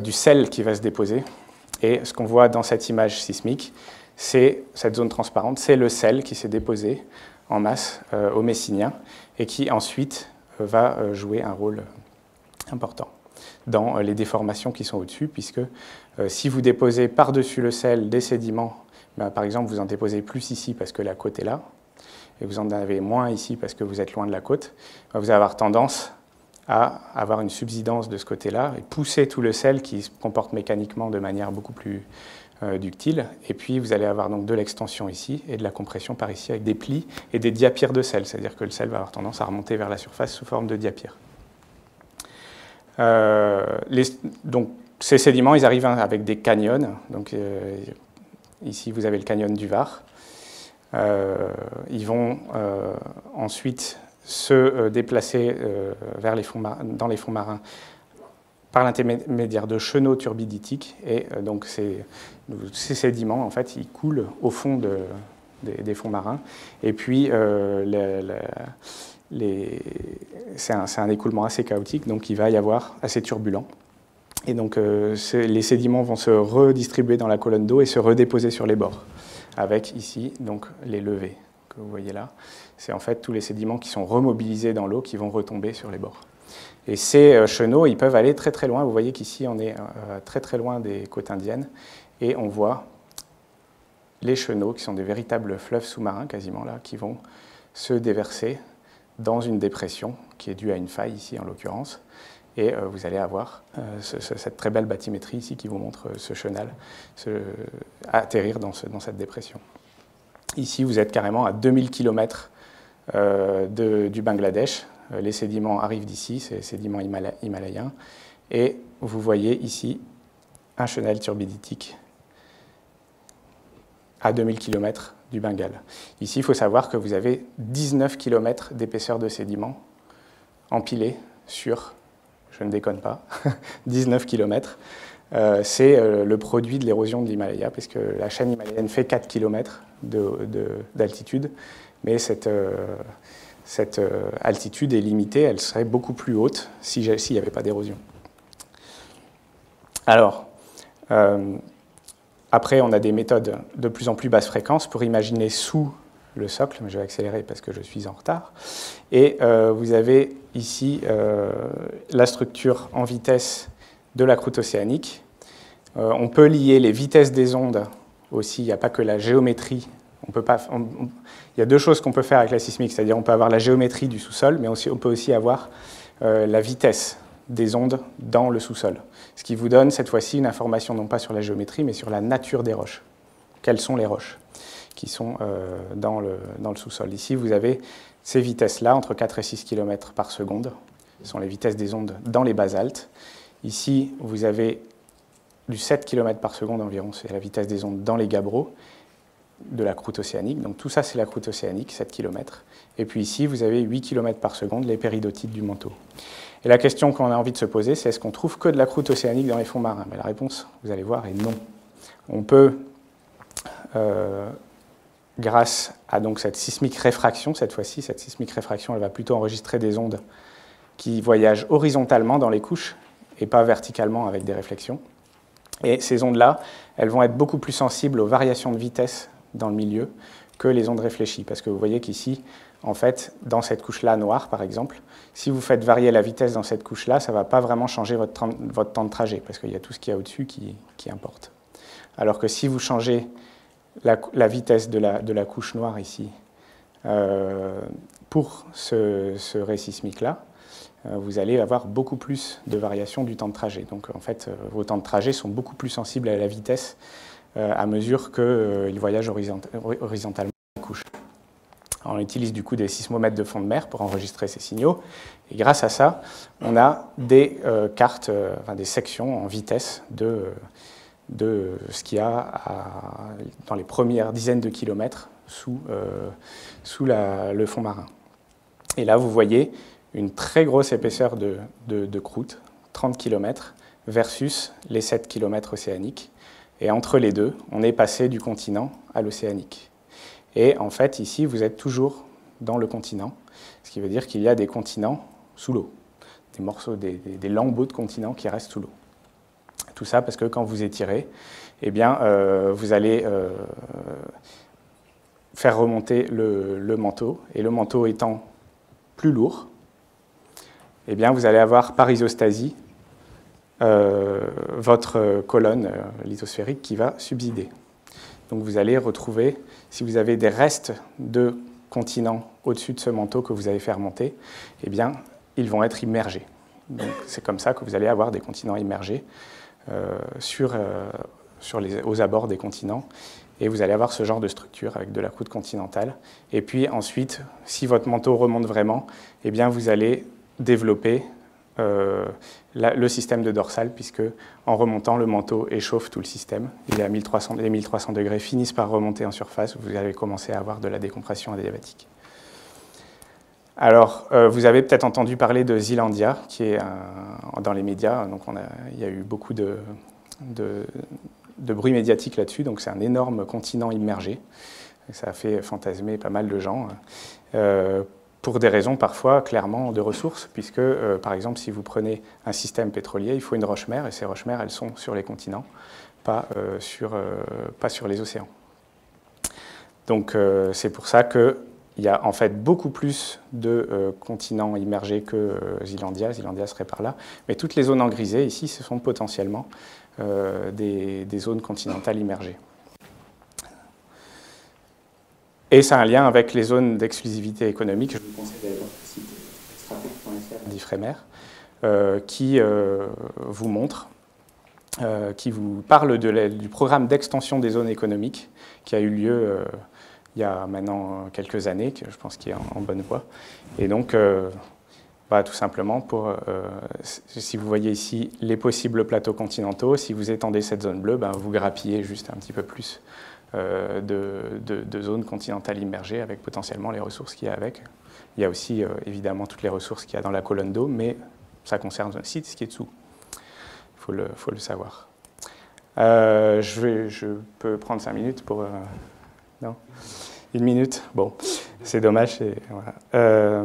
du sel qui va se déposer. Et ce qu'on voit dans cette image sismique, c'est cette zone transparente, c'est le sel qui s'est déposé en masse au Messinien et qui ensuite va jouer un rôle important dans les déformations qui sont au-dessus, puisque si vous déposez par-dessus le sel des sédiments, par exemple, vous en déposez plus ici parce que la côte est là, et vous en avez moins ici parce que vous êtes loin de la côte, vous allez avoir tendance à avoir une subsidence de ce côté-là et pousser tout le sel qui se comporte mécaniquement de manière beaucoup plus ductile, et puis vous allez avoir donc de l'extension ici et de la compression par ici avec des plis et des diapyres de sel, c'est-à-dire que le sel va avoir tendance à remonter vers la surface sous forme de diapyres. Donc, ces sédiments, ils arrivent avec des canyons. Donc, ici, vous avez le canyon du Var. Ils vont ensuite se déplacer dans les fonds marins par l'intermédiaire de chenaux turbiditiques. Et donc, ces sédiments, en fait, ils coulent au fond des fonds marins. Et puis, c'est un écoulement assez chaotique, donc il va y avoir assez turbulent. Et donc les sédiments vont se redistribuer dans la colonne d'eau et se redéposer sur les bords, avec ici donc les levées que vous voyez là. C'est en fait tous les sédiments qui sont remobilisés dans l'eau qui vont retomber sur les bords. Et ces chenaux, ils peuvent aller très très loin. Vous voyez qu'ici on est très très loin des côtes indiennes et on voit les chenaux qui sont des véritables fleuves sous-marins quasiment là, qui vont se déverser dans une dépression qui est due à une faille ici en l'occurrence. Et vous allez avoir cette très belle bathymétrie ici qui vous montre ce chenal atterrir dans cette dépression. Ici, vous êtes carrément à 2000 km du Bangladesh. Les sédiments arrivent d'ici, c'est les sédiments himalayens. Et vous voyez ici un chenal turbiditique à 2000 km du Bengale. Ici, il faut savoir que vous avez 19 km d'épaisseur de sédiments empilés sur, je ne déconne pas, 19 km. C'est le produit de l'érosion de l'Himalaya, parce que la chaîne himalayenne fait 4 km d'altitude, mais cette altitude est limitée, elle serait beaucoup plus haute s'il n'y avait pas d'érosion. Alors, après, on a des méthodes de plus en plus basse fréquence pour imaginer sous le socle, mais je vais accélérer parce que je suis en retard. Et vous avez ici la structure en vitesse de la croûte océanique. On peut lier les vitesses des ondes aussi, il n'y a pas que la géométrie. Il y a deux choses qu'on peut faire avec la sismique, c'est-à-dire on peut avoir la géométrie du sous-sol, mais on peut aussi avoir la vitesse des ondes dans le sous-sol. Ce qui vous donne cette fois-ci une information non pas sur la géométrie, mais sur la nature des roches. Quelles sont les roches qui sont dans le sous-sol? Ici, vous avez ces vitesses-là, entre 4 et 6 km par seconde. Ce sont les vitesses des ondes dans les basaltes. Ici, vous avez du 7 km par seconde environ, c'est la vitesse des ondes dans les gabbros de la croûte océanique. Donc tout ça, c'est la croûte océanique, 7 km. Et puis ici, vous avez 8 km par seconde, les péridotites du manteau. Et la question qu'on a envie de se poser, c'est est-ce qu'on trouve que de la croûte océanique dans les fonds marins? Mais la réponse, vous allez voir, est non. On peut, grâce à donc cette sismique réfraction, cette fois-ci, cette sismique réfraction, elle va plutôt enregistrer des ondes qui voyagent horizontalement dans les couches et pas verticalement avec des réflexions. Et ces ondes-là, elles vont être beaucoup plus sensibles aux variations de vitesse dans le milieu que les ondes réfléchies. Parce que vous voyez qu'ici, en fait, dans cette couche-là noire, par exemple, si vous faites varier la vitesse dans cette couche-là, ça ne va pas vraiment changer votre temps de trajet, parce qu'il y a tout ce qu'il y a au-dessus qui importe. Alors que si vous changez la vitesse de la couche noire ici pour ce ray sismique-là, vous allez avoir beaucoup plus de variations du temps de trajet. Donc en fait, vos temps de trajet sont beaucoup plus sensibles à la vitesse à mesure qu'ils voyagent horizontalement dans la couche. On utilise du coup des sismomètres de fond de mer pour enregistrer ces signaux. Et grâce à ça, on a des cartes, des sections en vitesse de ce qu'il y a dans les premières dizaines de kilomètres sous le fond marin. Et là, vous voyez une très grosse épaisseur de croûte, 30 km, versus les 7 km océaniques. Et entre les deux, on est passé du continent à l'océanique. Et en fait, ici, vous êtes toujours dans le continent, ce qui veut dire qu'il y a des continents sous l'eau, des morceaux, des lambeaux de continents qui restent sous l'eau. Tout ça parce que quand vous étirez, eh bien, vous allez faire remonter le manteau, et le manteau étant plus lourd, eh bien, vous allez avoir par isostasie votre colonne lithosphérique qui va subsider. Donc vous allez retrouver, si vous avez des restes de continents au-dessus de ce manteau que vous avez fait remonter, eh bien, ils vont être immergés. Donc c'est comme ça que vous allez avoir des continents immergés aux abords des continents. Et vous allez avoir ce genre de structure avec de la croûte continentale. Et puis ensuite, si votre manteau remonte vraiment, eh bien, vous allez développer le système de dorsale, puisque en remontant, le manteau échauffe tout le système. Il est à 1300, les 1300 degrés finissent par remonter en surface. Vous allez commencer à avoir de la décompression adiabatique. Alors, vous avez peut-être entendu parler de Zealandia, qui est dans les médias. Donc il y a eu beaucoup de bruit médiatique là-dessus. Donc c'est un énorme continent immergé. Ça a fait fantasmer pas mal de gens. pour des raisons parfois clairement de ressources, puisque par exemple si vous prenez un système pétrolier, il faut une roche-mère, et ces roches-mères elles sont sur les continents, pas sur les océans. Donc c'est pour ça qu'il y a en fait beaucoup plus de continents immergés que Zealandia. Zealandia serait par là, mais toutes les zones en grisé ici, ce sont potentiellement des zones continentales immergées. Et ça a un lien avec les zones d'exclusivité économique. Je vous conseille d'aller voir le site extrapic.fr d'Ifremer, qui vous montre, qui vous parle du programme d'extension des zones économiques qui a eu lieu il y a maintenant quelques années, que je pense qu'il est en bonne voie. Et donc, tout simplement, si vous voyez ici les possibles plateaux continentaux, si vous étendez cette zone bleue, vous grappillez juste un petit peu plus de zones continentales immergées avec potentiellement les ressources qu'il y a avec. Il y a aussi évidemment toutes les ressources qu'il y a dans la colonne d'eau, mais ça concerne aussi ce qui est dessous. Il faut le savoir. Je peux prendre 5 minutes pour... non ? 1 minute ? Bon, c'est dommage. Voilà.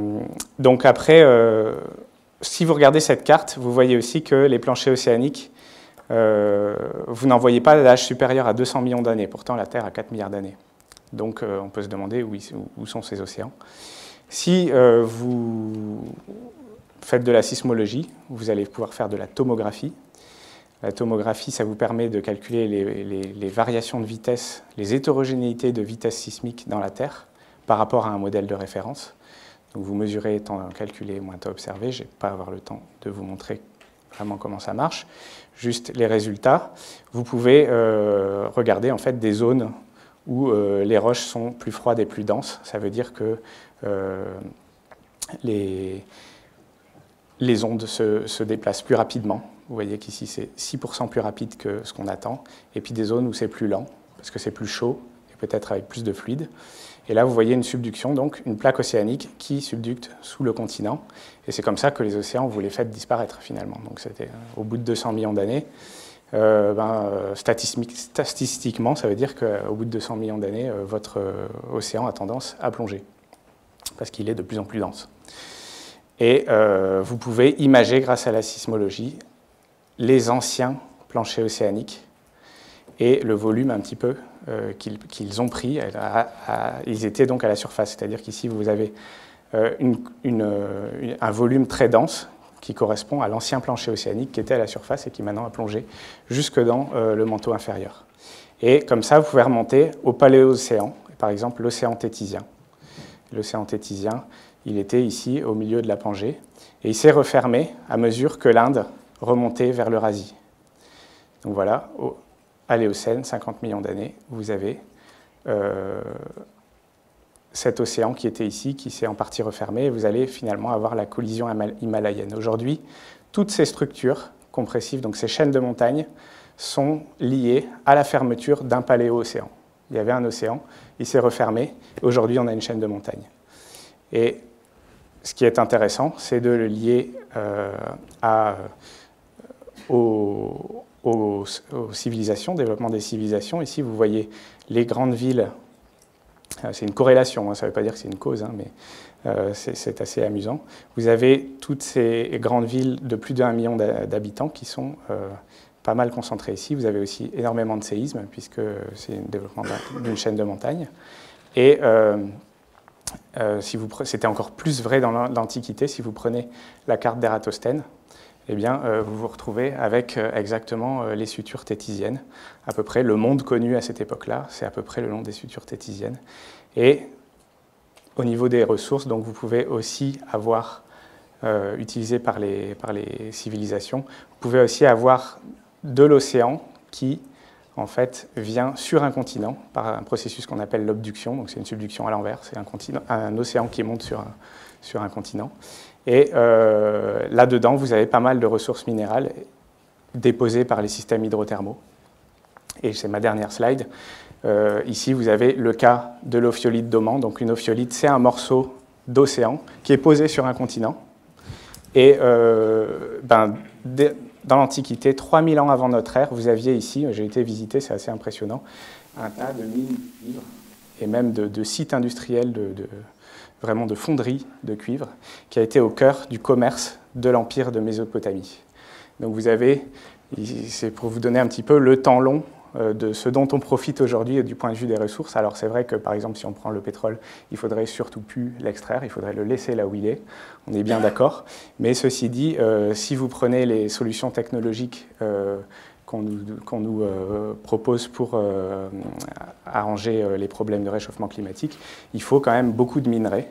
Donc après, si vous regardez cette carte, vous voyez aussi que les planchers océaniques, vous n'en voyez pas d'âge supérieur à 200 millions d'années. Pourtant, la Terre a 4 milliards d'années. Donc, on peut se demander où sont ces océans. Si vous faites de la sismologie, vous allez pouvoir faire de la tomographie. La tomographie, ça vous permet de calculer les variations de vitesse, les hétérogénéités de vitesse sismique dans la Terre par rapport à un modèle de référence. Donc, vous mesurez temps calculé moins temps observé. Je ne vais pas avoir le temps de vous montrer vraiment comment ça marche. Juste les résultats. Vous pouvez regarder en fait des zones où les roches sont plus froides et plus denses. Ça veut dire que les ondes se déplacent plus rapidement. Vous voyez qu'ici c'est 6% plus rapide que ce qu'on attend. Et puis des zones où c'est plus lent, parce que c'est plus chaud et peut-être avec plus de fluide. Et là, vous voyez une subduction, donc une plaque océanique qui subducte sous le continent. Et c'est comme ça que les océans, vous les faites disparaître finalement. Donc c'était au bout de 200 millions d'années. Statistiquement, ça veut dire qu'au bout de 200 millions d'années, votre océan a tendance à plonger, parce qu'il est de plus en plus dense. Et vous pouvez imager, grâce à la sismologie, les anciens planchers océaniques et le volume un petit peu qu'ils ont pris. Ils étaient donc à la surface, c'est-à-dire qu'ici vous avez un volume très dense qui correspond à l'ancien plancher océanique qui était à la surface et qui maintenant a plongé jusque dans le manteau inférieur. Et comme ça, vous pouvez remonter au paléocéan, par exemple l'océan Téthysien. L'océan Téthysien, il était ici au milieu de la Pangée et il s'est refermé à mesure que l'Inde remontait vers l'Eurasie. Donc voilà, à l'Éocène, 50 millions d'années, vous avez cet océan qui était ici, qui s'est en partie refermé, et vous allez finalement avoir la collision himalayenne. Aujourd'hui, toutes ces structures compressives, donc ces chaînes de montagnes, sont liées à la fermeture d'un paléo-océan. Il y avait un océan, il s'est refermé, aujourd'hui on a une chaîne de montagnes. Et ce qui est intéressant, c'est de le lier aux civilisations, développement des civilisations. Ici, vous voyez les grandes villes. C'est une corrélation, ça ne veut pas dire que c'est une cause, mais c'est assez amusant. Vous avez toutes ces grandes villes de plus d'1 million d'habitants qui sont pas mal concentrées ici. Vous avez aussi énormément de séismes, puisque c'est le développement d'une chaîne de montagnes. Et c'était encore plus vrai dans l'Antiquité. Si vous prenez la carte d'Ératosthène, eh bien, vous vous retrouvez avec exactement les sutures téthysiennes. À peu près, le monde connu à cette époque-là, c'est à peu près le long des sutures téthysiennes. Et au niveau des ressources, donc, vous pouvez aussi avoir, utilisé par les civilisations, vous pouvez aussi avoir de l'océan qui, en fait, vient sur un continent par un processus qu'on appelle l'obduction. Donc, c'est une subduction à l'envers. C'est un océan qui monte sur un continent. Et là-dedans, vous avez pas mal de ressources minérales déposées par les systèmes hydrothermaux. Et c'est ma dernière slide. Ici, vous avez le cas de l'ophiolite d'Oman. Donc une ophiolite, c'est un morceau d'océan qui est posé sur un continent. Et dans l'Antiquité, 3000 ans avant notre ère, vous aviez ici, j'ai été visiter, c'est assez impressionnant, un tas de mines de cuivre et même de sites industriels vraiment de fonderie de cuivre, qui a été au cœur du commerce de l'Empire de Mésopotamie. Donc vous avez, c'est pour vous donner un petit peu le temps long de ce dont on profite aujourd'hui du point de vue des ressources. Alors c'est vrai que par exemple si on prend le pétrole, il faudrait surtout plus l'extraire, il faudrait le laisser là où il est, on est bien d'accord. Mais ceci dit, si vous prenez les solutions technologiques qu'on nous propose pour arranger les problèmes de réchauffement climatique, il faut quand même beaucoup de minerais.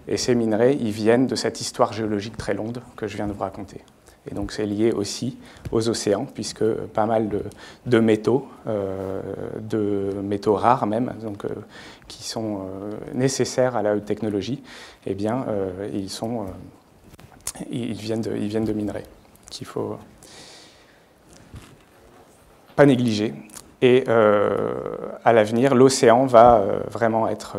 Et ces minerais, ils viennent de cette histoire géologique très longue que je viens de vous raconter. Et donc c'est lié aussi aux océans, puisque pas mal de métaux rares même, donc, qui sont nécessaires à la haute technologie, eh bien, ils viennent de minerais qu'il faut pas négliger. Et à l'avenir, l'océan va vraiment être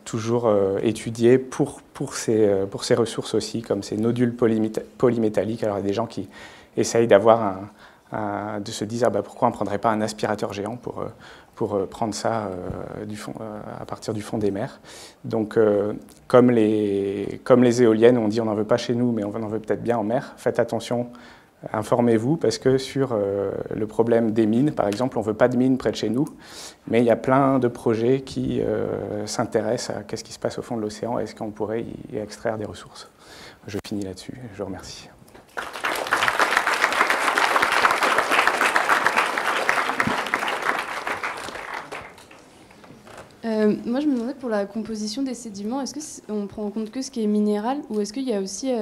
toujours étudié pour ses ressources aussi, comme ces nodules polymétalliques. Alors il y a des gens qui essayent d'avoir de se dire pourquoi on ne prendrait pas un aspirateur géant pour prendre ça à partir du fond des mers. Donc comme les éoliennes, on dit on n'en veut pas chez nous, mais on en veut peut-être bien en mer, faites attention. Informez-vous, parce que sur le problème des mines, par exemple, on ne veut pas de mines près de chez nous, mais il y a plein de projets qui s'intéressent à qu'est-ce qui se passe au fond de l'océan, est-ce qu'on pourrait y extraire des ressources. Je finis là-dessus, je vous remercie. Moi, je me demandais pour la composition des sédiments, est-ce qu'on prend en compte que ce qui est minéral, ou est-ce qu'il y a aussi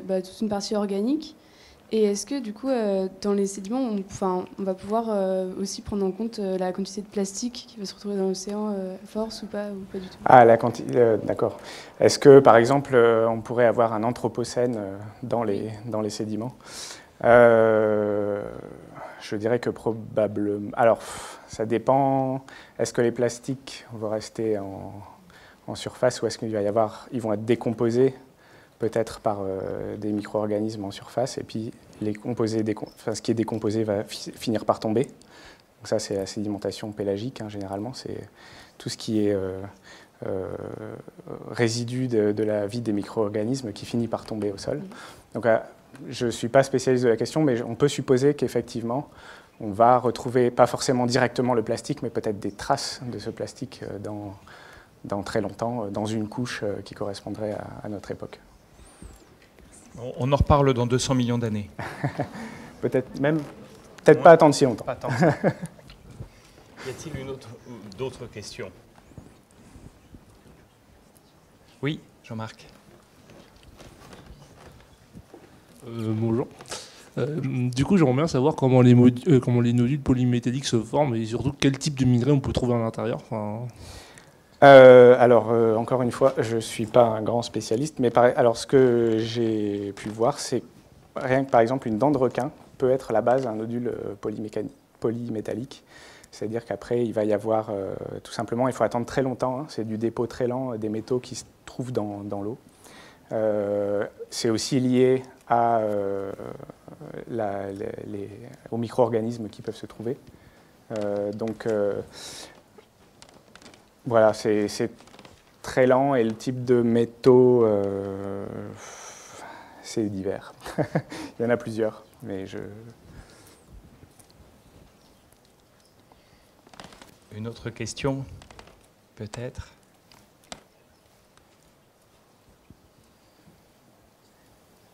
toute une partie organique? Et est-ce que du coup, dans les sédiments, on va pouvoir aussi prendre en compte la quantité de plastique qui va se retrouver dans l'océan, force ou pas du tout? Ah, d'accord. Est-ce que, par exemple, on pourrait avoir un anthropocène dans les sédiments? Je dirais que probablement... Alors, ça dépend. Est-ce que les plastiques vont rester en surface ou est-ce qu'ils vont être décomposés peut-être par des micro-organismes en surface, et puis ce qui est décomposé va finir par tomber. Donc ça, c'est la sédimentation pélagique, hein, généralement. C'est tout ce qui est résidu de la vie des micro-organismes qui finit par tomber au sol. Donc je ne suis pas spécialiste de la question, mais on peut supposer qu'effectivement, on va retrouver, pas forcément directement le plastique, mais peut-être des traces de ce plastique dans très longtemps, dans une couche qui correspondrait à notre époque. On en reparle dans 200 millions d'années. Peut-être pas attendre si longtemps. Pas tant. Y a-t-il d'autres questions? Oui, Jean-Marc. Bonjour. Du coup, j'aimerais bien savoir comment les nodules polymétalliques se forment et surtout quel type de minerai on peut trouver à l'intérieur. Encore une fois, je ne suis pas un grand spécialiste, mais alors ce que j'ai pu voir, c'est rien que par exemple une dent de requin peut être la base d'un nodule polymétallique. C'est-à-dire qu'après, il va y avoir tout simplement, il faut attendre très longtemps, hein, c'est du dépôt très lent des métaux qui se trouvent dans l'eau. C'est aussi lié aux micro-organismes qui peuvent se trouver. Voilà, c'est très lent et le type de métaux, c'est divers. Il y en a plusieurs, mais Une autre question, peut-être?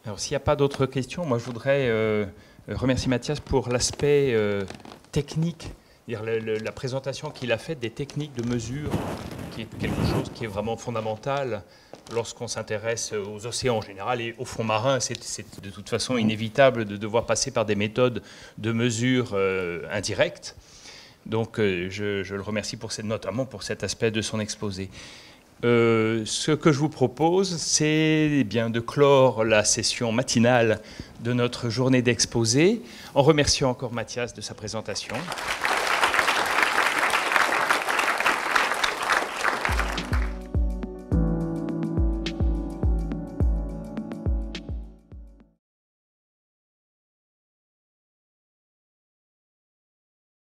Alors, s'il n'y a pas d'autres questions, moi je voudrais remercier Mathias pour l'aspect technique. La présentation qu'il a faite des techniques de mesure, qui est quelque chose qui est vraiment fondamental lorsqu'on s'intéresse aux océans en général et aux fonds marins. C'est de toute façon inévitable de devoir passer par des méthodes de mesure indirectes. Donc je le remercie notamment pour cet aspect de son exposé. Ce que je vous propose, c'est bien de clore la session matinale de notre journée d'exposé en remerciant encore Mathias de sa présentation.